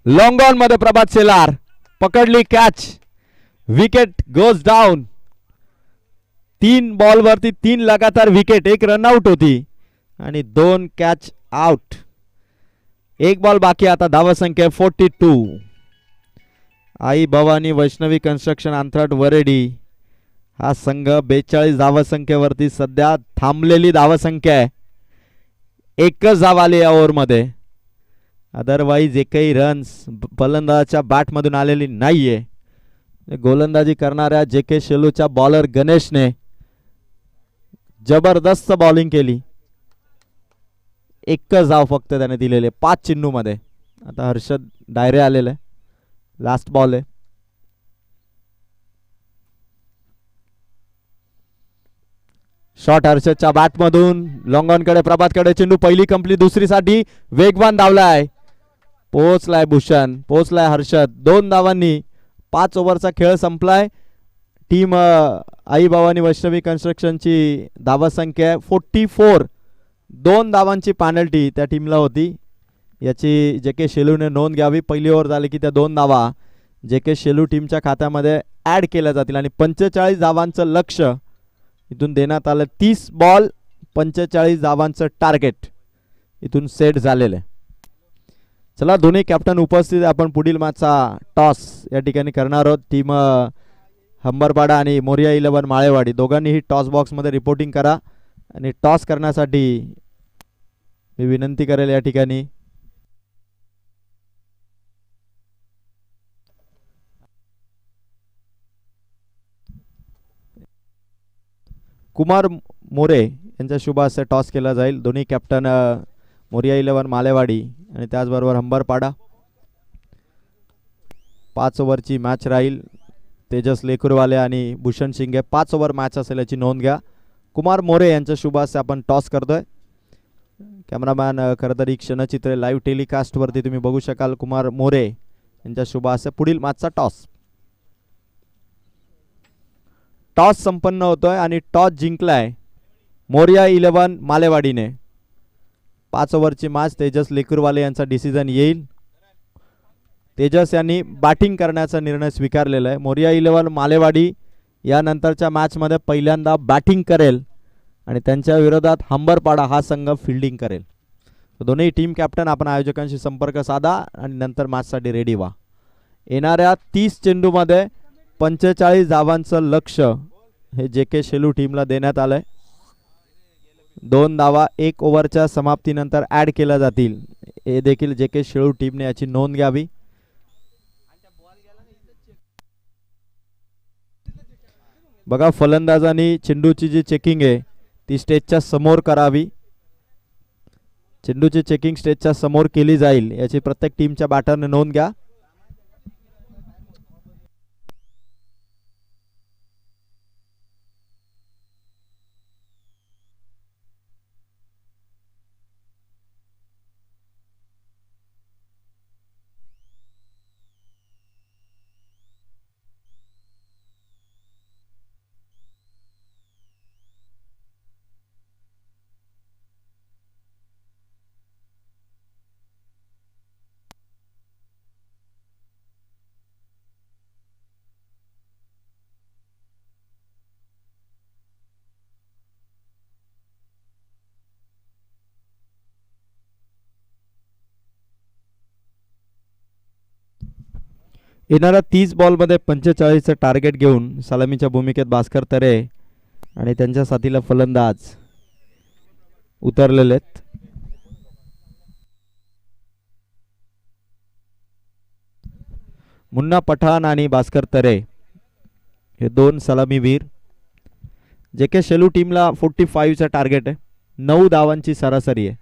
लॉंग ऑन मध्ये प्रभात शेलार पकडली catch. Wicket goes down. 3 ball वरती 3 लगातार विकेट. 1 रनआउट होती आणि 2 कॅच आउट. 1 बॉल बाकी. आता धावसंख्या 42. आई भवानी वैष्णवी कन्स्ट्रक्शन अंतराळ वरेडी हा संघ 42 धावसंख्येवरती सध्या थांबलेली धावसंख्या आहे. एकच धाव आली या ओव्हरमध्ये. अदरवाईज एकही रन्स फलंदाजाच्या बॅटमधून आलेली नाहीये. गोलंदाजी करणाऱ्या जे के शेलूच्या बॉलर गणेशने जबरदस्त बॉलिंग केली. एकच धाव फक्त त्याने दिलेले 5 चेंडूमध्ये. आता हर्षद डायरे आलेले. लास्ट बॉल आहे. शॉट हर्षदच्या बॅटमधून लॉंग ऑन कडे प्रभातकडे चेंडू. पहिली कंप्लीट. दुसरीसाठी वेगवान धावलाय. पोहोचलाय भूषण. पोहोचलाय हर्षद. 2 धावांनी 5 ओव्हरचा खेळ संपलाय. टीम आई भवानी वैष्णवी कन्स्ट्रक्शनची धावसंख्या 44. 2 धावांची पेनल्टी त्या टीमला होती, याची जे के शेलूने नोंद घ्यावी. पहिली ओव्हर झाली की त्या 2 धावा जे के शेलू टीमच्या खात्यामध्ये ॲड केल्या जातील आणि 45 धावांचं लक्ष इथून देण्यात आलं. 30 बॉल 45 धावांचं टार्गेट इथून सेट झालेलं आहे. चला, दोन्ही कॅप्टन उपस्थित. आपण पुढील मॅचचा टॉस या ठिकाणी करणार आहोत. टीम हंबरपाडा आणि मोरिया 11 माळेवाडी दोघांनीही टॉस बॉक्समध्ये रिपोर्टिंग करा आणि टॉस करण्यासाठी मी विनंती करेल या ठिकाणी कुमार मोरे यांच्या शुभ हस्ते टॉस केला जाईल. दोन्ही कॅप्टन मोरिया 11 मालेवाडी आणि त्याचबरोबर हंबरपाडा. 5 ओव्हरची मॅच राहील. तेजस लेकुरवाले आणि भूषण शिंगे 5 ओव्हर मॅच असेल याची नोंद घ्या. कुमार मोरे यांच्या शुभ हस्ते आपण टॉस करतोय. कॅमेरामॅन खरं तर ही क्षणचित्रे लाईव्ह टेलिकास्टवरती तुम्ही बघू शकाल. कुमार मोरे यांच्या शुभ हस्ते पुढील मॅचचा टॉस. टॉस संपन्न होतोय आणि टॉस जिंकलाय मोरिया 11 मालेवाडीने. 5 ओव्हरची मॅच तेजस लेकुरवाले यांचा डिसिजन येईल. तेजस यांनी बॅटिंग करण्याचा निर्णय स्वीकारलेला आहे. मोरिया 11 मालेवाडी यानंतरच्या मॅचमध्ये पहिल्यांदा बॅटिंग करेल आणि त्यांच्या विरोधात हंबरपाडा हा संघ फिल्डिंग करेल. दोन्ही टीम कॅप्टन आपण आयोजकांशी संपर्क साधा आणि नंतर मॅचसाठी रेडी व्हा. येणाऱ्या 30 चेंडूमध्ये 45 धावांचं लक्ष हे जे के शेलू टीमला देण्यात आलंय. 2 धावा 1 ओव्हरच्या समाप्तीनंतर ॲड केल्या जातील. हे देखील जे के शेलू टीमने याची नोंद घ्यावी. बघा, फलंदाजांनी चेंडूची जी चेकिंग आहे ती स्टेजच्या समोर करावी. चेंडूची चेकिंग स्टेजच्या समोर केली जाईल याची प्रत्येक टीमच्या बॅटरने नोंद घ्या. येणाऱ्या 30 बॉलमध्ये 45चं टार्गेट घेऊन सलामीच्या भूमिकेत भास्कर तरे आणि त्यांच्या साथीला फलंदाज उतरलेले आहेत. मुन्ना पठाण आणि भास्कर तरे हे 2 सलामीवीर. जे के शेलू टीमला 45चं टार्गेट आहे. 9 धावांची सरासरी आहे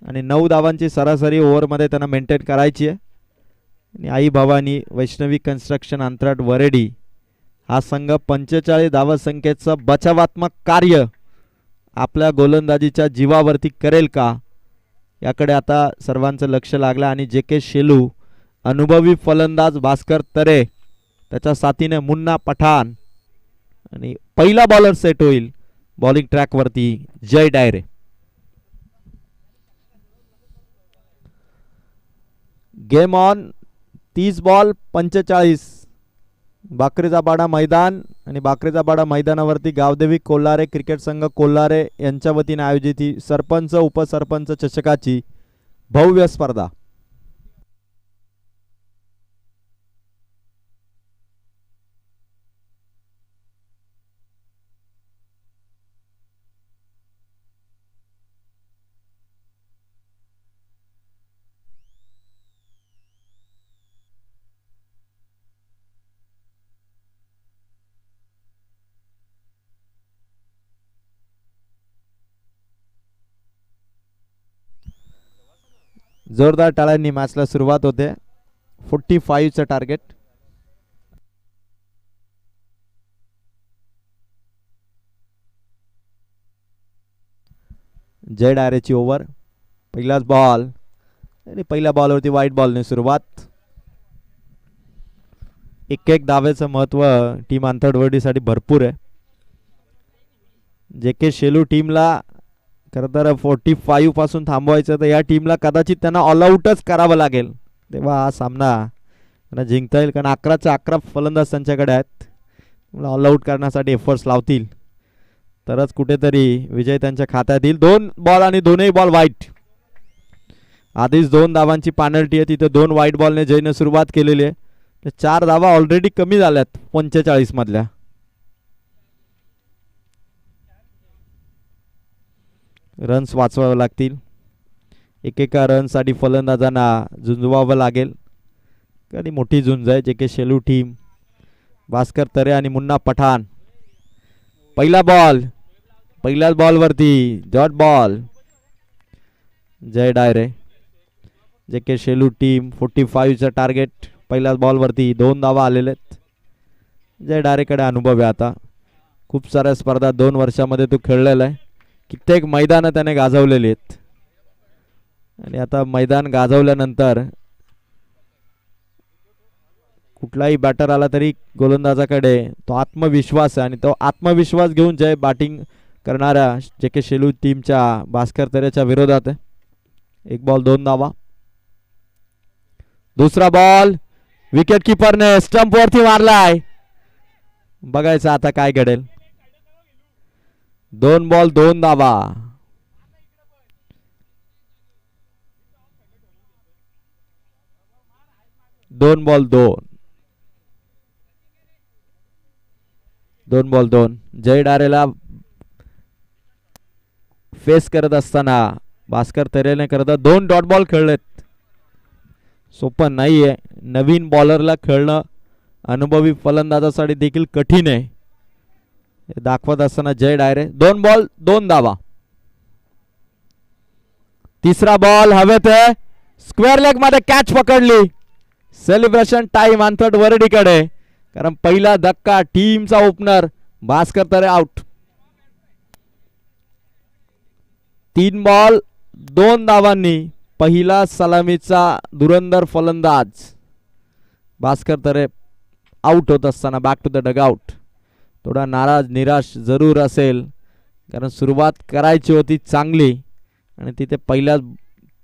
आणि 9 धावांची सरासरी ओव्हरमध्ये त्यांना मेंटेन करायची आहे. आणि आई भवानी वैष्णवी कन्स्ट्रक्शन अंतराट वरेडी हा संघ 45 धावसंख्येचं बचावात्मक कार्य आपल्या गोलंदाजीच्या जीवावरती करेल का याकडे आता सर्वांचं लक्ष लागलं. आणि जे के शेलू अनुभवी फलंदाज भास्कर तरे त्याच्या साथीने मुन्ना पठाण आणि पहिला बॉलर सेट होईल बॉलिंग ट्रॅकवरती Jay Dayre. Game on. 30 ball 45. बाकरीचा बाडा मैदान आणि बाकरीचा बाडा मैदानावरती गावदेवी कोल्हारे क्रिकेट संघ कोल्हारे यांच्या वतीने आयोजित ही सरपंच उपसरपंच चषकाची भव्य स्पर्धा. जोरदार टाळ्यांनी मॅचला सुरुवात होते. 45चं टार्गेट. जय डायरेची ओव्हर. पहिलाच बॉल आणि पहिल्या बॉलवरती व्हाईट बॉलने सुरुवात. 1-1 धावेचं महत्व टीम अंतरवडीसाठी भरपूर आहे. जे के शेलू टीमला खरं तर 45 पासून थांबवायचं तर या टीमला कदाचित त्यांना ऑल आउटच करावं लागेल, तेव्हा हा सामना त्यांना जिंकता येईल. कारण 11च्या 11 फलंदाज त्यांच्याकडे आहेत. ऑल आउट करण्यासाठी एफर्ट्स लावतील तरच कुठेतरी विजय त्यांच्या खात्यात येईल. 2 बॉल आणि दोनही बॉल वाईट. आधीच 2 धावांची पेनल्टी आहे, तिथे 2 वाईट बॉलने जयने सुरुवात केलेली आहे. 4 धावा ऑलरेडी कमी झाल्यात 45 मधल्या. रन्स वाचवावे लागतील. एकेका रनसाठी फलंदाजांना झुंजवावं लागेल. आणि मोठी झुंज आहे जे के शेलू टीम. भास्कर तरे आणि मुन्ना पठाण. पहिला बॉल, पहिल्याच बॉलवरती डॉट बॉल. जय डायरे जे के शेलू टीम 45चं टार्गेट. पहिल्याच बॉलवरती 2 धावा आलेले आहेत. जय डायरेकडे अनुभव आहे आता. खूप साऱ्या स्पर्धा 2 वर्षामध्ये तो खेळलेला आहे. कित्येक मैदानं त्याने गाजवलेली आहेत. आणि आता मैदान गाजवल्यानंतर कुठलाही बॅटर आला तरी गोलंदाजाकडे तो आत्मविश्वास आहे. आणि तो आत्मविश्वास घेऊन जय बॅटिंग करणाऱ्या जे के शेलू टीमच्या भास्कर तरेच्या विरोधात आहे. 1 बॉल 2 धावा. दुसरा बॉल विकेट किपरने स्टंप वरती मारलाय. बघायचं आता काय घडेल. 2 बॉल 2 धावा. दोन बॉल 2. जय डारेला फेस करत असताना भास्कर तरेने करता 2 डॉट बॉल खेळलेत. सोपं नाहीये. नवीन बॉलरला खेळणं अनुभवी फलंदाजासाठी देखील कठीण आहे. हे दाखवत असताना जय डायरे 2 बॉल 2 धावा. तिसरा बॉल हवेत आहे. स्क्वेअर लेग मध्ये कॅच पकडली. सेलिब्रेशन टाइम अंतट वर्डीकडे. कारण पहिला धक्का टीमचा opener Bhaskar Tare out. 3 ball 2 धावांनी पहिला सलामीचा धुरंधर फलंदाज भास्कर तरे आउट होत असताना बॅक टू द डगआउट. थोडा नाराज निराश जरूर असेल कारण सुरुवात करायची होती चांगली आणि तिथे पहिल्या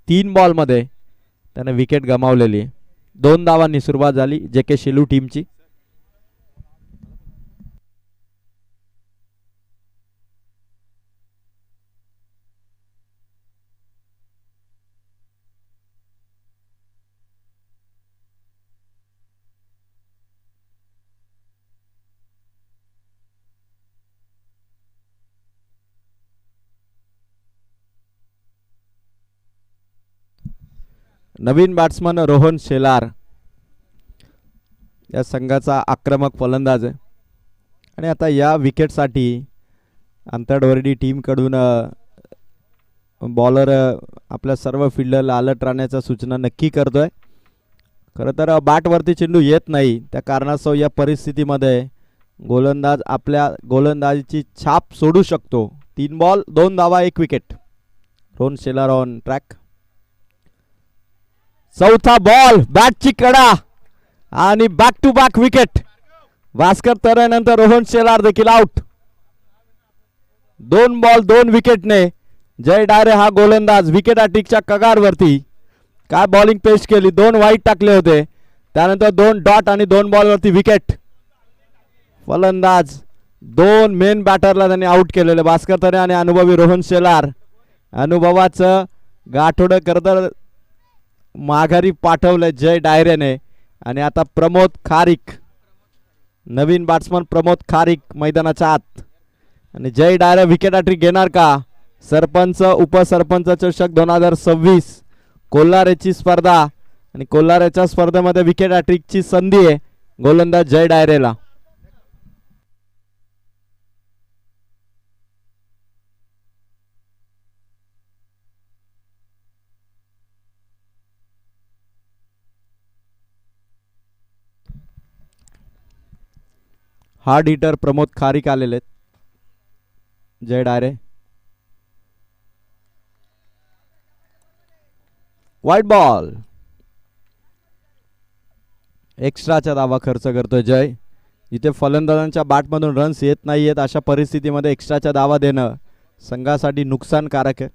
3 बॉलमध्ये त्याने विकेट गमावलेली. 2 धावांनी सुरुवात झाली जे के शेलू टीमची. नवीन बॅट्समन रोहन शेलार या संघाचा आक्रमक फलंदाज आहे. आणि आता या विकेटसाठी आंतरवर्डी टीमकडून बॉलर आपल्या सर्व फिल्डरला अलर्ट राहण्याच्या सूचना नक्की करतोय. खरं तर बॅटवरती चेंडू येत नाही त्या कारणास्तव या परिस्थितीमध्ये गोलंदाज आपल्या गोलंदाजीची छाप सोडू शकतो. 3 बॉल 2 धावा 1 wicket. Rohan Shelar on track. चौथा बॉल बॅटची कडा आणि back to back wicket. Bhaskar तरेनंतर रोहन शेलार देखील आउट. 2 बॉल 2 विकेटने जय डायरे हा गोलंदाज विकेट अटिकच्या कगारवरती. काय बॉलिंग पेश केली. 2 वाईट टाकले होते. त्यानंतर 2 डॉट आणि 2 बॉलवरती विकेट. फलंदाज 2 मेन बॅटरला त्यांनी आउट केलेले भास्कर तरे आणि अनुभवी रोहन शेलार. अनुभवाचं गाठोडं करत माघारी पाठवलं जय डायरेने. आणि आता प्रमोद खारीक नवीन बॅट्समन प्रमोद खारीक मैदानाच्या आत. आणि जय डायरे विकेट हॅट्रिक घेणार का. सरपंच उपसरपंच चषक 2026 कोल्हारेची स्पर्धा आणि कोल्हारेच्या स्पर्धेमध्ये विकेट हॅट्रिकची संधी आहे गोलंदाज जय डायरेला. हार्ड हिटर प्रमोद खारीक आलेले जय डायरे. White ball. एक्स्ट्राचा धावा खर्च करतोय जय. जिथे फलंदाजांच्या बॅटमधून रन्स येत नाहीयेत अशा परिस्थितीमध्ये एक्स्ट्राचा धावा देणं संघासाठी नुकसानकारक आहे.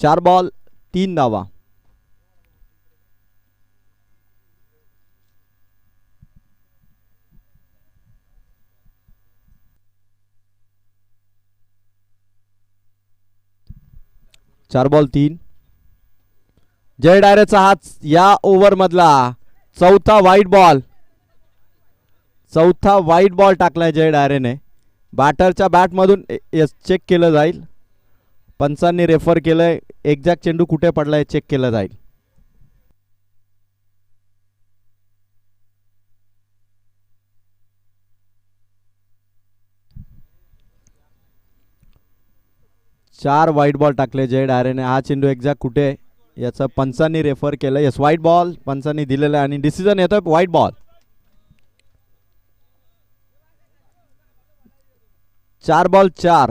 4 बॉल 3 धावा. चार बॉल 3. जय डायरेचा हात या ओव्हर मधला चौथा वाईट बॉल. चौथा वाईट बॉल टाकलाय जय डायरेने. बॅटरच्या बॅटमधून चेक केलं जाईल. पंचांनी रेफर केलंय. एक्झॅक्ट चेंडू कुठे पडलाय चेक केलं जाईल. चार वाईट बॉल टाकले जय डायरेने. हा चेंडू एक्झॅक्ट कुठे याचं पंचांनी रेफर केलं. यस वाईट बॉल पंचांनी दिलेला आणि डिसिजन येतोय वाईट बॉल. 4 बॉल 4.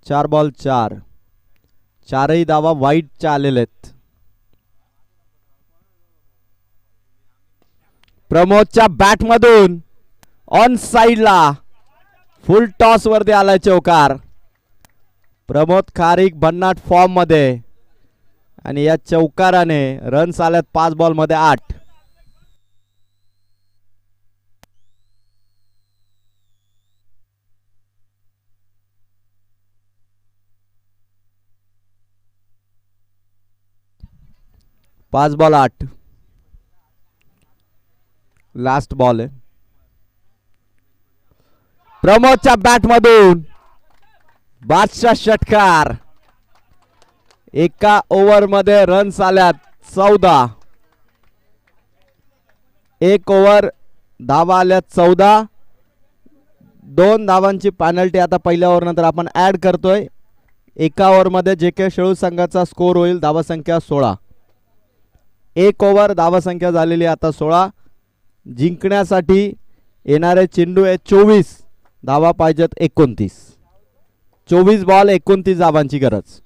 4 बॉल 4. चारही धावा वाईटच्या आलेले आहेत. प्रमोदच्या बॅटमधून ऑन साइडला फुल टॉस वरती आलाय चौकार. प्रमोद खारीक भन्नाट फॉर्म मध्ये आणि या चौकाराने रन्स आल्यात 5 बॉल मध्ये 8. पाच बॉल 8. लास्ट बॉल आहे. प्रमोदच्या बॅटमधून बादशाह षटकार. एका ओव्हर मध्ये रन्स आल्यात 14. एक ओव्हर धावा आल्यात 14. 2 धावांची पेनल्टी आता पहिल्या ओव्हर नंतर आपण ऍड करतोय. एका ओव्हर मध्ये JK शेळू संघाचा स्कोर होईल धावा संख्या 16. एक ओव्हर धावा संख्या झालेली आता 16. जिंकण्यासाठी येणारे चेंडू आहे 24. धावा पाहिजेत 29. 24 बॉल 29 धावांची गरज.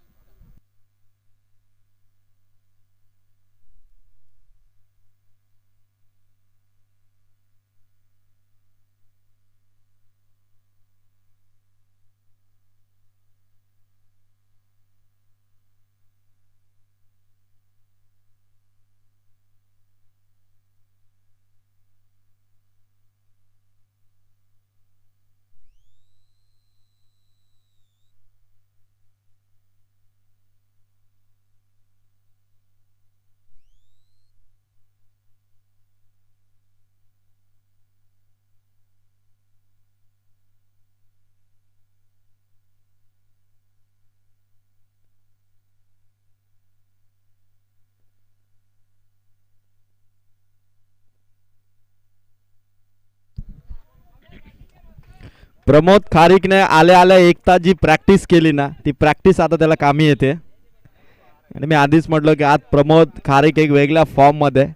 प्रमोद खारीकने आल्या आल्या एक तास जी प्रॅक्टिस केली ना ती प्रॅक्टिस आता त्याला कामी येते. आणि मी आधीच म्हटलं की आज प्रमोद खारीक एक वेगळ्या फॉर्म मध्ये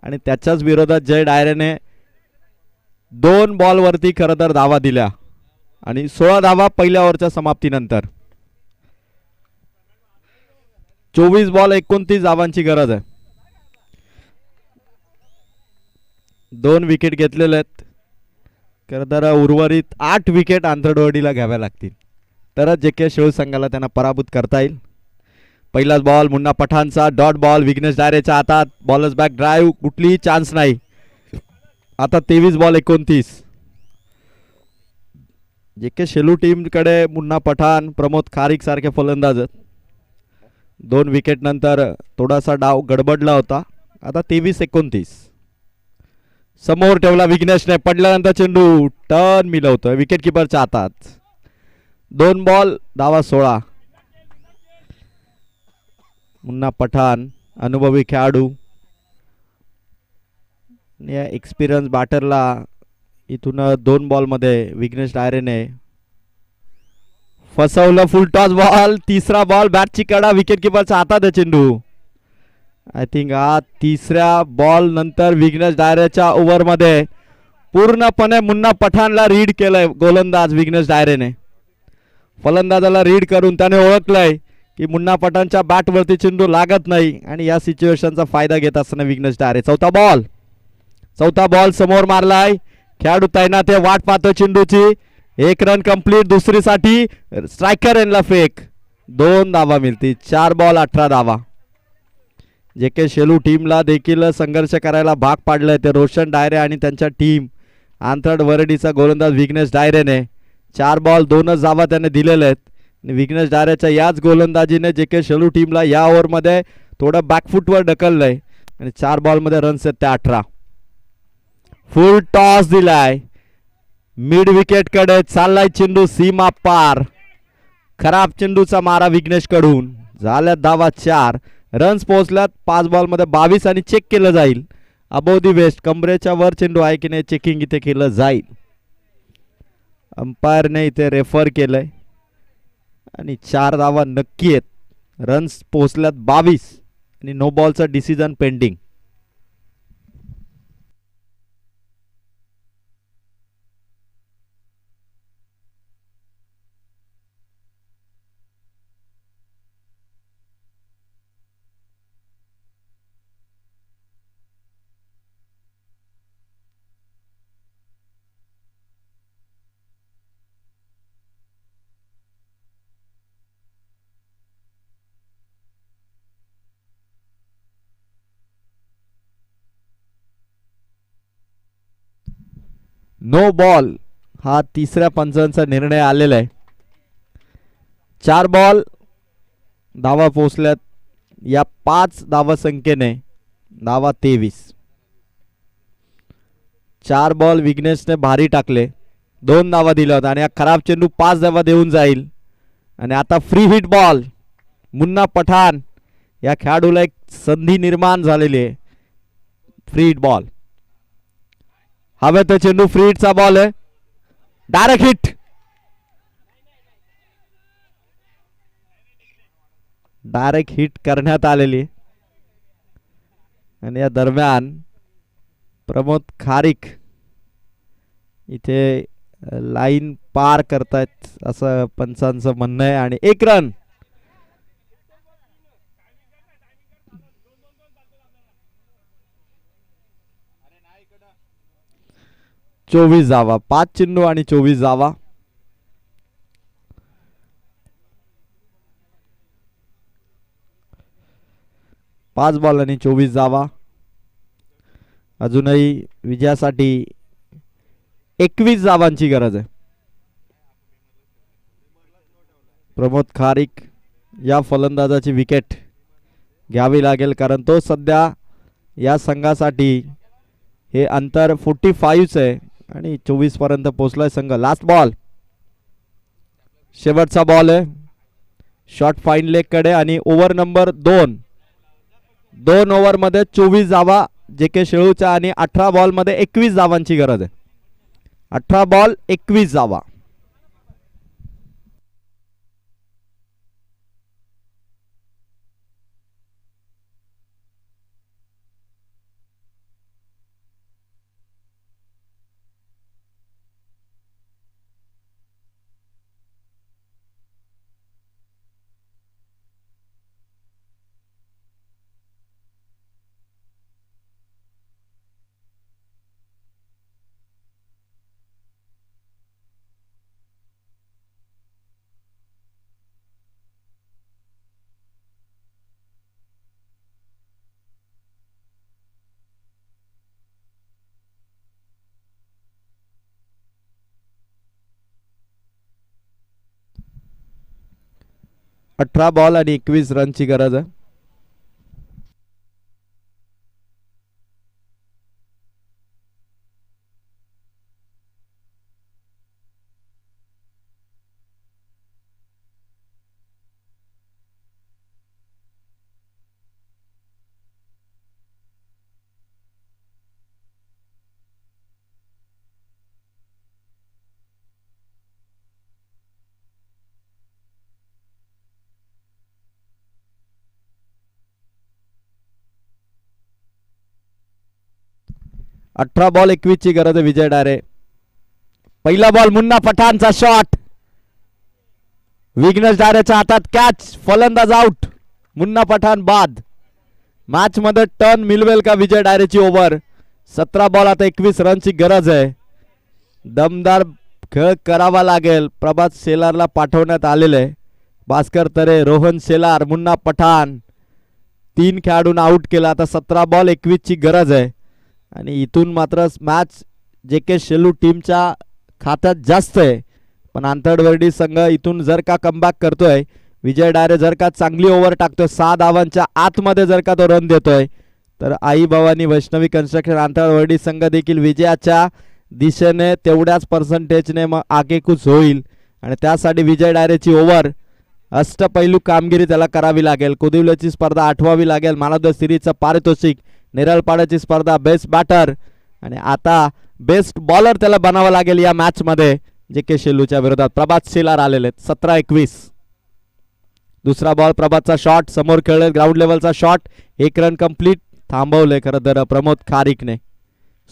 आणि त्याच्याच विरोधात जय डायरेने 2 बॉल वरती खरं तर धावा दिल्या आणि 16 धावा पहिल्या ओव्हरच्या समाप्तीनंतर. 24 बॉल 29 धावांची गरज आहे. 2 विकेट घेतलेले आहेत. खरं तर उर्वरित 8 विकेट आंतरडोळीला घ्याव्या लागतील तरच JK शेळू संघाला त्यांना पराभूत करता येईल. पहिलाच बॉल मुन्ना पठाणचा डॉट बॉल विघ्नेश डायरेच्या हातात. बॉलर्स बॅक ड्राईव्ह कुठलीही चान्स नाही. आता 23 बॉल 29. JK शेलू टीम कडे मुन्ना पठाण प्रमोद खारीक सारखे फलंदाज आहेत. 2 विकेट नंतर थोडासा डाव गडबडला होता. आता 23-29. समोर ठेवला विघ्नेशने. पडल्यानंतर चेंडू टर्न मिळवतोय विकेट किपरच्या हातात. 2 बॉल धावा 16. मुन्ना पठाण अनुभवी खेळाडू. या एक्सपिरियन्स बॅटरला इथून 2 बॉल मध्ये विघ्नेश डायरेने फसवलं. फुल टॉस बॉल. तिसरा बॉल बॅटची कडा विकेट किपरच्या हातात आहे चेंडू. आय थिंक हा तिसऱ्या बॉल नंतर विघ्नेश डायरेच्या ओव्हर मध्ये पूर्णपणे मुन्ना पठाणला रीड केलंय गोलंदाज विघ्नेश डायरेने. फलंदाजाला रीड करून त्याने ओळखलंय की मुन्ना पठाणच्या बॅट वरती चेंडू लागत नाही आणि या सिच्युएशनचा फायदा घेत असताना विघ्नेश डायरे. चौथा बॉल चौथा बॉल समोर मारलाय, खेळाडू तैनात आहे, वाट पाहतो चेंडूची. 1 रन कंप्लीट दुसरीसाठी. स्ट्रायकर यांना फेक. 2 धावा मिळतील. 4 बॉल 18 धावा. जे के शेलू टीमला देखील संघर्ष करायला भाग पाडलंय ते रोशन डायरे आणि त्यांच्या टीम आंतरड वरडीचा गोलंदाज विघ्नेश डायरेने 4 बॉल 2च धावा त्याने दिलेले आहेत. विघ्नेश डायरेच्या याच गोलंदाजीने जे के शेलू टीमला या ओव्हरमध्ये थोडं बॅकफुटवर ढकललंय आणि 4 बॉलमध्ये रन्स आहेत ते 18. फुल टॉस दिलाय, मिड विकेट कडे चाललाय चेंडू, सीमा पार. खराब चेंडूचा मारा विघ्नेश कडून. झाल्यात धावा 4, रन्स पोहोचल्यात 5 बॉलमध्ये 22 आणि चेक केलं जाईल. अबोव दी वेस्ट, कमरेच्या वर चेंडू आहे की नाही चेकिंग इथे केलं जाईल. अंपायरने इथे रेफर केलंय आणि 4 धावा नक्की आहेत. रन्स पोहोचल्यात 22 आणि नो बॉलचा डिसिजन पेंडिंग. नो बॉल हा तिसऱ्या पंचांचा निर्णय आलेला आहे. 4 बॉल धावा पोहोचल्यात या 5 धावा संख्येने. धावा 23. 4 बॉल विघ्नेशने भारी टाकले, 2 धावा दिल्या होत्या आणि हा खराब चेंडू 5 धावा देऊन जाईल. आणि आता free hit ball. Munna Pathan या खेळाडूला एक संधी निर्माण झालेली आहे. Free hit ball. हवे तो चेंडू, फ्री हिटचा बॉल आहे, डायरेक्ट हिट. डायरेक्ट हिट करण्यात आलेली. आणि या दरम्यान प्रमोद खारीक इथे लाईन पार करतायत असं पंचांचं म्हणणं आहे. आणि 1 रन. चोवीस धावा. 5 चेंडू आणि 24 धावा. पाच बॉल आणि 24 धावा. अजूनही विजयासाठी 21 धावांची गरज आहे. प्रमोद खारीक या फलंदाजाची विकेट घ्यावी लागेल कारण तो सध्या या संघासाठी हे अंतर 45 आहे आणि 24 पर्यंत पोहोचलाय संघ. लास्ट बॉल, शेवटचा बॉल आहे. शॉट फाईन लेग कडे आणि ओव्हर नंबर 2. 2 ओव्हर मध्ये 24 धावा जे के शेळूच्या आणि 18 बॉल मध्ये 21 धावांची गरज आहे. 18 बॉल 21 धावा. अठरा बॉल आणि 21 रनची गरज आहे. अठरा बॉल 21 ची गरज आहे विजय डायरे. पहिला बॉल मुन्ना पठाणचा शॉट. विघ्नेश डायरेच्या हातात कॅच. फलंदाज आउट. मुन्ना पठाण बाद. मॅच मध्ये टर्न मिळवेल का विजय डायरेची ओव्हर. 17 बॉल आता 21 रनची गरज आहे. दमदार खेळ करावा लागेल. प्रभात शेलारला पाठवण्यात आलेले आहे. भास्कर तरे, रोहन शेलार, मुन्ना पठाण 3 खेळाडूंना आउट केला. आता 17 बॉल 21 ची गरज आहे आणि इथून मात्र मॅच JK शेलू टीमच्या खात्यात जास्त आहे. पण आंतरवर्डी संघ इथून जर का कमबॅक करतोय, विजय डायरे जर का चांगली ओव्हर टाकतोय, 6 धावांच्या आतमध्ये जर का तो रन देतोय, तर आई भवानी वैष्णवी कन्स्ट्रक्शन आंतरवर्डी संघ देखील विजयाच्या दिशेने तेवढ्याच पर्सेंटेजने मग आगेकूच होईल. आणि त्यासाठी विजय डायरेची ओव्हर अष्टपैलू कामगिरी त्याला करावी लागेल. कुदिवल्याची स्पर्धा आठवावी लागेल. मॅन ऑफ द सिरीजचं पारितोषिक, नेरळपाड्याची स्पर्धा, बेस्ट बॅटर आणि आता बेस्ट बॉलर त्याला बनावं लागेल या मॅच मध्ये. JK शेलूच्या विरोधात प्रभात शेलार आलेले 17-21. दुसरा बॉल, प्रभातचा शॉट, समोर खेळले ग्राउंड लेवलचा शॉट, 1 रन कंप्लीट. थांबवले खरं तर प्रमोद खारीकने.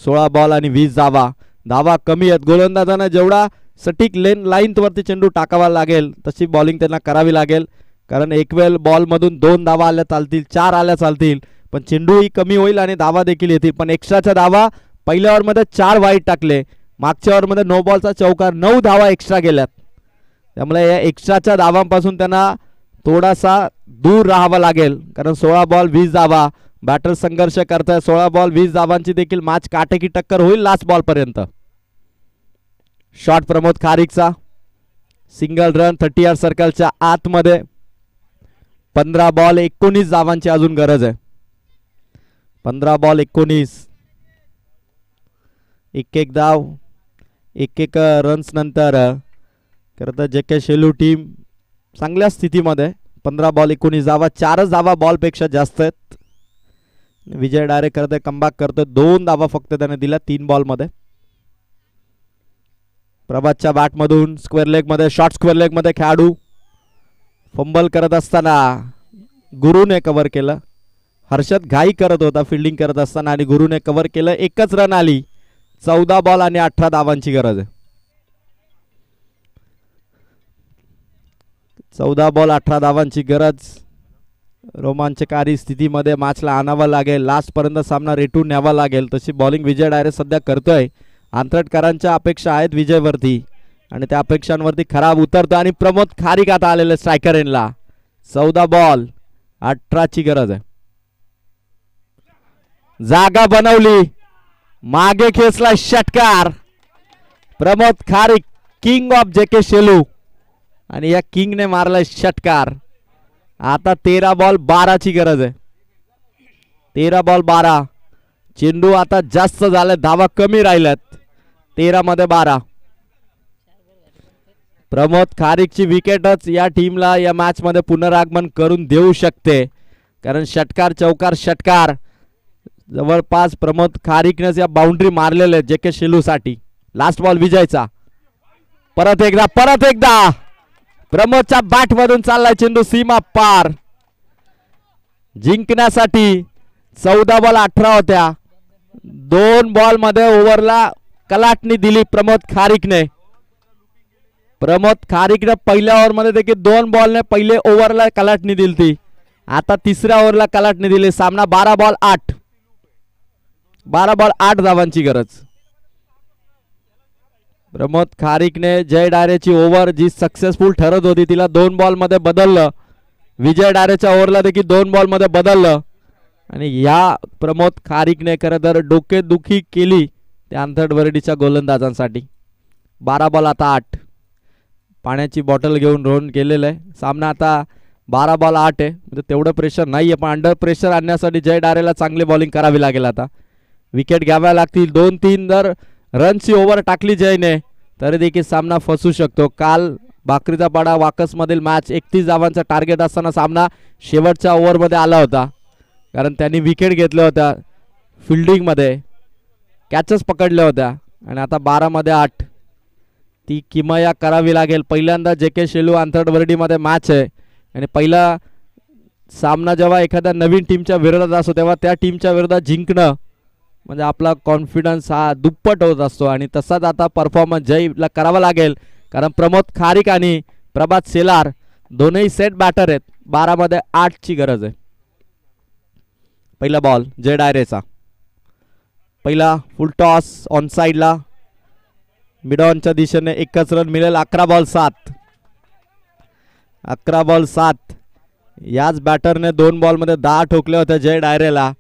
16 बॉल आणि 20 धावा. धावा कमी आहेत. गोलंदाजांना जेवढा सटीक लाईन वरती चेंडू टाकावा लागेल तशी बॉलिंग त्यांना करावी लागेल. कारण एक वेळ बॉल मधून 2 धावा आल्या चालतील, 4 आल्या चालतील, पण चेंडूही कमी होईल आणि धावा देखील येतील. पण एक्स्ट्राच्या धावा पहिल्या ओव्हरमध्ये 4 वाईट टाकले. मागच्या ओव्हरमध्ये नो बॉलचा चौकार, 9 धावा एक्स्ट्रा गेल्यात. त्यामुळे या एक्स्ट्राच्या धावांपासून त्यांना थोडासा दूर राहावं लागेल. कारण 16 बॉल 20 धावा. बॅटर संघर्ष करताय. 16 बॉल 20 धावांची देखील मॅच काटेकी टक्कर होईल लास्ट बॉल पर्यंत. शॉट प्रमोद खारीकचा, सिंगल रन 30 यार्ड सर्कलच्या आतमध्ये. 15 बॉल 19 धावांची अजून गरज आहे. 15 बॉल 19. एक धाव, एक रन्स नंतर खरं तर JK शेलू टीम चांगल्या स्थितीमध्ये. 15 बॉल 19 धावा, 4च धावा बॉलपेक्षा जास्त आहेत. विजय डायरे करते कमबॅक करतोय. 2 धावा फक्त त्याने दिल्या 3 बॉलमध्ये. प्रभातच्या बॅटमधून स्क्वेअर लेग मध्ये शॉर्ट, स्क्वेअर लेग मध्ये खेळाडू फंबल करत असताना गुरुने कव्हर केलं. हर्षद घाई करत होता फिल्डिंग करत असताना आणि गुरुने कव्हर केलं. 1च रन आली. 14 बॉल आणि 18 धावांची गरज आहे. 14 बॉल 18 धावांची गरज. रोमांचकारी स्थितीमध्ये मॅचला आणावं लागेल. लास्ट पर्यंत सामना रेटून न्यावा लागेल तशी बॉलिंग विजय डायरे सध्या करतोय. आंतरटकरांच्या अपेक्षा आहेत विजयवरती आणि त्या अपेक्षांवरती खराब उतरतो आणि प्रमोद खारीक आता आलेले स्ट्रायकर एनला. 14 बॉल 18 ची गरज आहे. जागा बनवली, मागे खेचला षटकार. प्रमोद खारीक किंग ऑफ JK शेलू आणि या किंगने मारलाय षटकार. आता 13 बॉल 12 ची गरज आहे. 13 बॉल 12. चेंडू आता जास्त झाले, धावा कमी राहिल्यात. 13 मध्ये 12. प्रमोद खारीकची विकेटच या टीमला या मॅच मध्ये पुनरागमन करून देऊ शकते. कारण षटकार चौकार षटकार जवळपास प्रमोद खारीकनेच या बाउंड्री मारलेले JK शेलू साठी. लास्ट बॉल विजयचा. परत एकदा प्रमोदच्या बॅट मधून चाललाय चेंडू सीमा पार. जिंकण्यासाठी 14 बॉल 18 होत्या. 2 बॉल मध्ये ओव्हरला कलाटणी दिली प्रमोद खारीकने. पहिल्या ओव्हर मध्ये देखील 2 बॉलने पहिले ओव्हरला कलाटणी दिली. आता तिसऱ्या ओव्हरला कलाटणी दिली. सामना 12 बॉल 8. 12 बॉल 8 धावांची गरज. प्रमोद खारीकने जय डायरेची ओव्हर जी सक्सेसफुल ठरत होती तिला 2 बॉल मध्ये बदललं. विजय डायरेच्या ओव्हरला देखील 2 बॉल मध्ये बदललं आणि या प्रमोद खारीकने खरं तर डोकेदुखी केली त्या आंतरवर्डीच्या गोलंदाजांसाठी. 12 बॉल आता 8. पाण्याची बॉटल घेऊन रोहन गेलेलं आहे. सामना आता 12 बॉल 8 आहे. म्हणजे तेवढं प्रेशर नाहीये, पण अंडर प्रेशर आणण्यासाठी जय डायरेला चांगली बॉलिंग करावी लागेल. आता विकेट घ्याव्या लागतील. 2-3 जर रनची ओव्हर टाकली जयने तरी देखील सामना फसू शकतो. काल भाकरीचा पाडा वाकस मधील मॅच 31 धावांचा टार्गेट असताना सामना शेवटच्या ओव्हरमध्ये आला होता. कारण त्यांनी विकेट घेतल्या होत्या फिल्डिंग मध्ये, कॅचेस पकडल्या होत्या आणि आता 12 मध्ये 8 ती किमया करावी लागेल. पहिल्यांदा JK शेलू आंतरवर्डी मध्ये मॅच आहे आणि पहिला सामना जेव्हा एखाद्या नवीन टीमच्या विरोधात असतो तेव्हा त्या टीमच्या विरोधात जिंकणं म्हणजे आपला कॉन्फिडन्स हा दुप्पट होत असतो आणि तसाच आता परफॉर्मन्स जयला करावा लागेल. कारण प्रमोद खारीक आणि प्रभात शेलार दोनही सेट बॅटर आहेत. 12 मध्ये 8 ची गरज आहे. पहिला बॉल जय डायरेचा. पहिला फुल टॉस ऑन साइडला, मिड ऑनच्या दिशेने एकच रन मिळेल. 11 बॉल 7. 11 बॉल 7. याच बॅटरने 2 बॉलमध्ये 10 ठोकले होते जय डायरेला.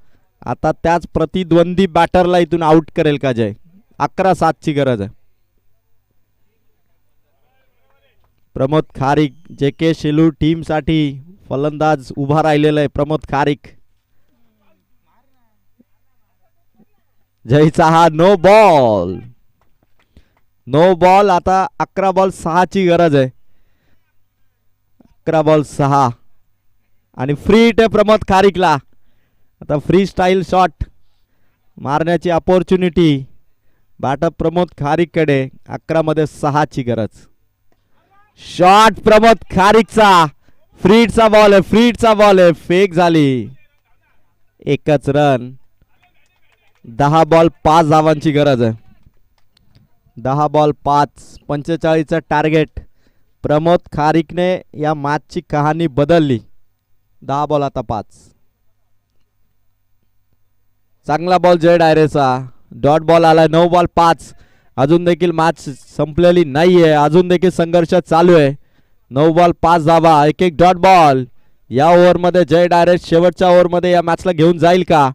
आता त्याच प्रतिद्वंदी बॅटरला इथून आउट करेल का जय? 11-7 ची गरज आहे. प्रमोद खारीक जे के शेलू टीम साठी फलंदाज उभा राहिलेला आहे. प्रमोद खारीक, जयचा हा नो बॉल. No ball. आता 11 बॉल 6 ची गरज आहे. 11 बॉल 6 आणि फ्री हिट आहे प्रमोद खारीकला. आता फ्री स्टाईल शॉट मारण्याची अपॉर्च्युनिटी बॅटर प्रमोद खारीक कडे. 11 मध्ये 6 ची गरज. शॉट प्रमोद खारीकचा. फ्री हिटचा बॉल आहे. फ्री हिटचा बॉल आहे. फेक झाली. एकच रन. 10 बॉल 5 धावांची गरज आहे. 10 बॉल 5. 45चं टार्गेट. प्रमोद खारीकने या मॅचची कहाणी बदलली. 10 बॉल आता 5. चांगला बॉल जय डायरेचा. डॉट बॉल आलाय. 9 बॉल 5. अजून देखील मॅच संपलेली नाहीये. अजून देखील संघर्ष चालू आहे. 9 बॉल 5 धावा. एक डॉट बॉल. या ओव्हरमध्ये जय डायरेक्ट शेवटच्या ओव्हरमध्ये या मॅचला घेऊन जाईल का?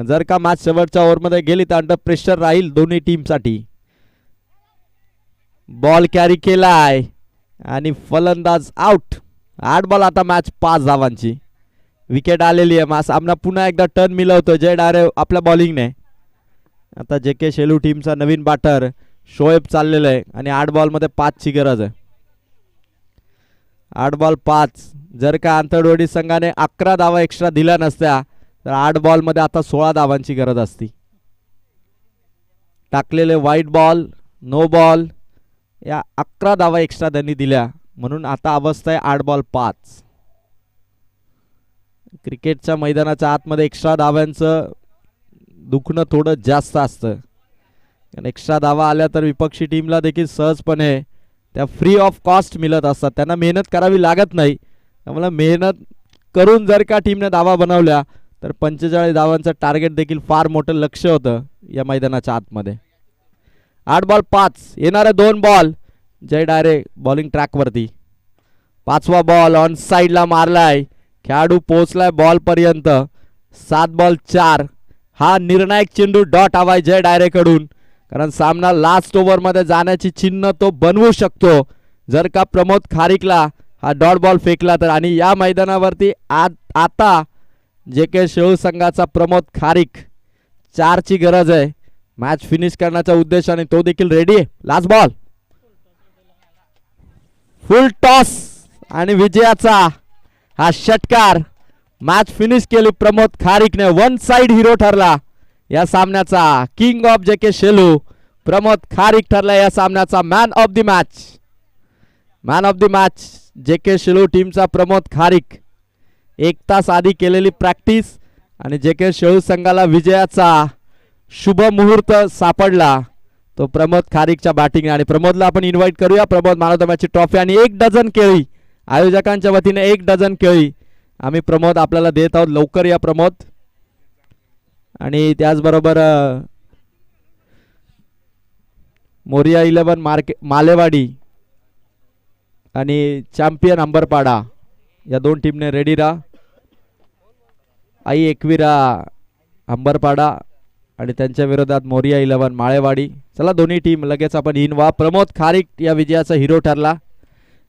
जर का मॅच शेवटच्या ओव्हरमध्ये गेली तर अंडर प्रेशर राहील दोन्ही टीमसाठी. बॉल कॅरी केलाय आणि फलंदाज आउट. 8 बॉल आता मॅच 5 धावांची. विकेट आलेली आहे. सामना पुन्हा एकदा टर्न मिळवतो जय डायरे आपल्या बॉलिंगने. आता जे के शेलू टीमचा नवीन बॅटर शोएब चाललेला आहे आणि 8 बॉलमध्ये 5 ची गरज आहे. 8 बॉल 5. जर का आंतरवडी संघाने 11 धावा एक्स्ट्रा दिल्या नसत्या तर 8 बॉलमध्ये आता 16 धावांची गरज असती. टाकलेले वाईट बॉल, नो बॉल या 11 धावा एक्स्ट्रा त्यांनी दिल्या म्हणून आता अवस्था आहे 8 बॉल 5. क्रिकेटच्या मैदानाच्या आतमध्ये एक्स्ट्रा धाव्यांचं दुखणं थोडं जास्त असतं. कारण एक्स्ट्रा धावा आल्या तर विपक्षी टीमला देखील सहजपणे त्या फ्री ऑफ कॉस्ट मिळत असतात. त्यांना मेहनत करावी लागत नाही. त्यामुळे मेहनत करून जर का टीमने धावा बनवल्या तर 45 धावांचं टार्गेट देखील फार मोठं लक्ष्य होतं या मैदानाच्या आतमध्ये. 8 बॉल 5. येणारे 2 बॉल. जय डायरेक्ट बॉलिंग ट्रॅकवरती. 5वा बॉल ऑन साइडला मारलाय. खेळाडू पोहोचलाय बॉल पर्यंत. 7 बॉल 4. हा निर्णायक चेंडू डॉट हवाय जय डायरेकडून. कारण सामना लास्ट ओव्हरमध्ये जाण्याची चिन्ह तो बनवू शकतो जर का प्रमोद खारीकला हा डॉट बॉल फेकला तर. आणि या मैदानावरती आता जे के शेळू संघाचा प्रमोद खारीक 4 ची गरज आहे मॅच फिनिश करण्याच्या उद्देशाने. तो देखील रेडी आहे. Last ball. फुल टॉस आणि विजयाचा हा षटकार. मॅच फिनिश केली प्रमोद खारीकने. 1 साइड हिरो ठरला या सामन्याचा. किंग ऑफ जे के शेलू प्रमोद खारीक ठरला या सामन्याचा man of the match. Man of the match जे के शेलू टीमचा प्रमोद खारीक. 1 तास आधी केलेली प्रॅक्टिस आणि जे के शेलू संघाला विजयाचा शुभ मुहूर्त सापडला तो प्रमोद खारीकच्या बॅटिंग. आणि प्रमोदला आपण इन्व्हाइट करूया. प्रमोद मॅन ऑफ द मॅचची ट्रॉफी आणि 1 डझन केळी आयोजकांच्या वतीने 1 डझन केळी आम्ही प्रमोद आपल्याला देत आहोत. लवकर या प्रमोद. आणि त्याचबरोबर मोरिया 11 मालेवाडी आणि चॅम्पियन अंबरपाडा या 2 टीमने रेडी राहा. आई एकविरा अंबरपाडा आणि त्यांच्या विरोधात मोरिया 11 माळेवाडी. चला दोन्ही टीम लगेच आपण इन व्हा. प्रमोद खारीक या विजयाचा हिरो ठरला.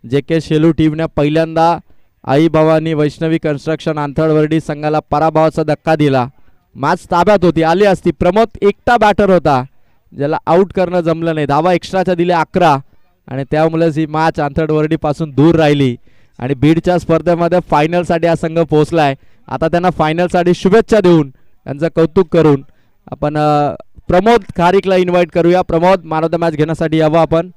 जे के शेलू टीमने पहिल्यांदा आई भवानी वैष्णवी कन्स्ट्रक्शन आंथळवर्डी संघाला पराभवाचा धक्का दिला. मॅच ताब्यात होती, आली असती. प्रमोद एकटा बॅटर होता ज्याला आउट करणं जमलं नाही. धावा एक्स्ट्राच्या दिल्या 11 आणि त्यामुळेच ही मॅच आंथळवर्डी पासून दूर राहिली. आणि बीडच्या स्पर्धेमध्ये फायनलसाठी हा संघ पोहोचलाय. आता त्यांना फायनलसाठी शुभेच्छा देऊन त्यांचं कौतुक करून आपण प्रमोद खारीकला इन्व्हाइट करूया. Pramod man of the match घेण्यासाठी यावं आपण.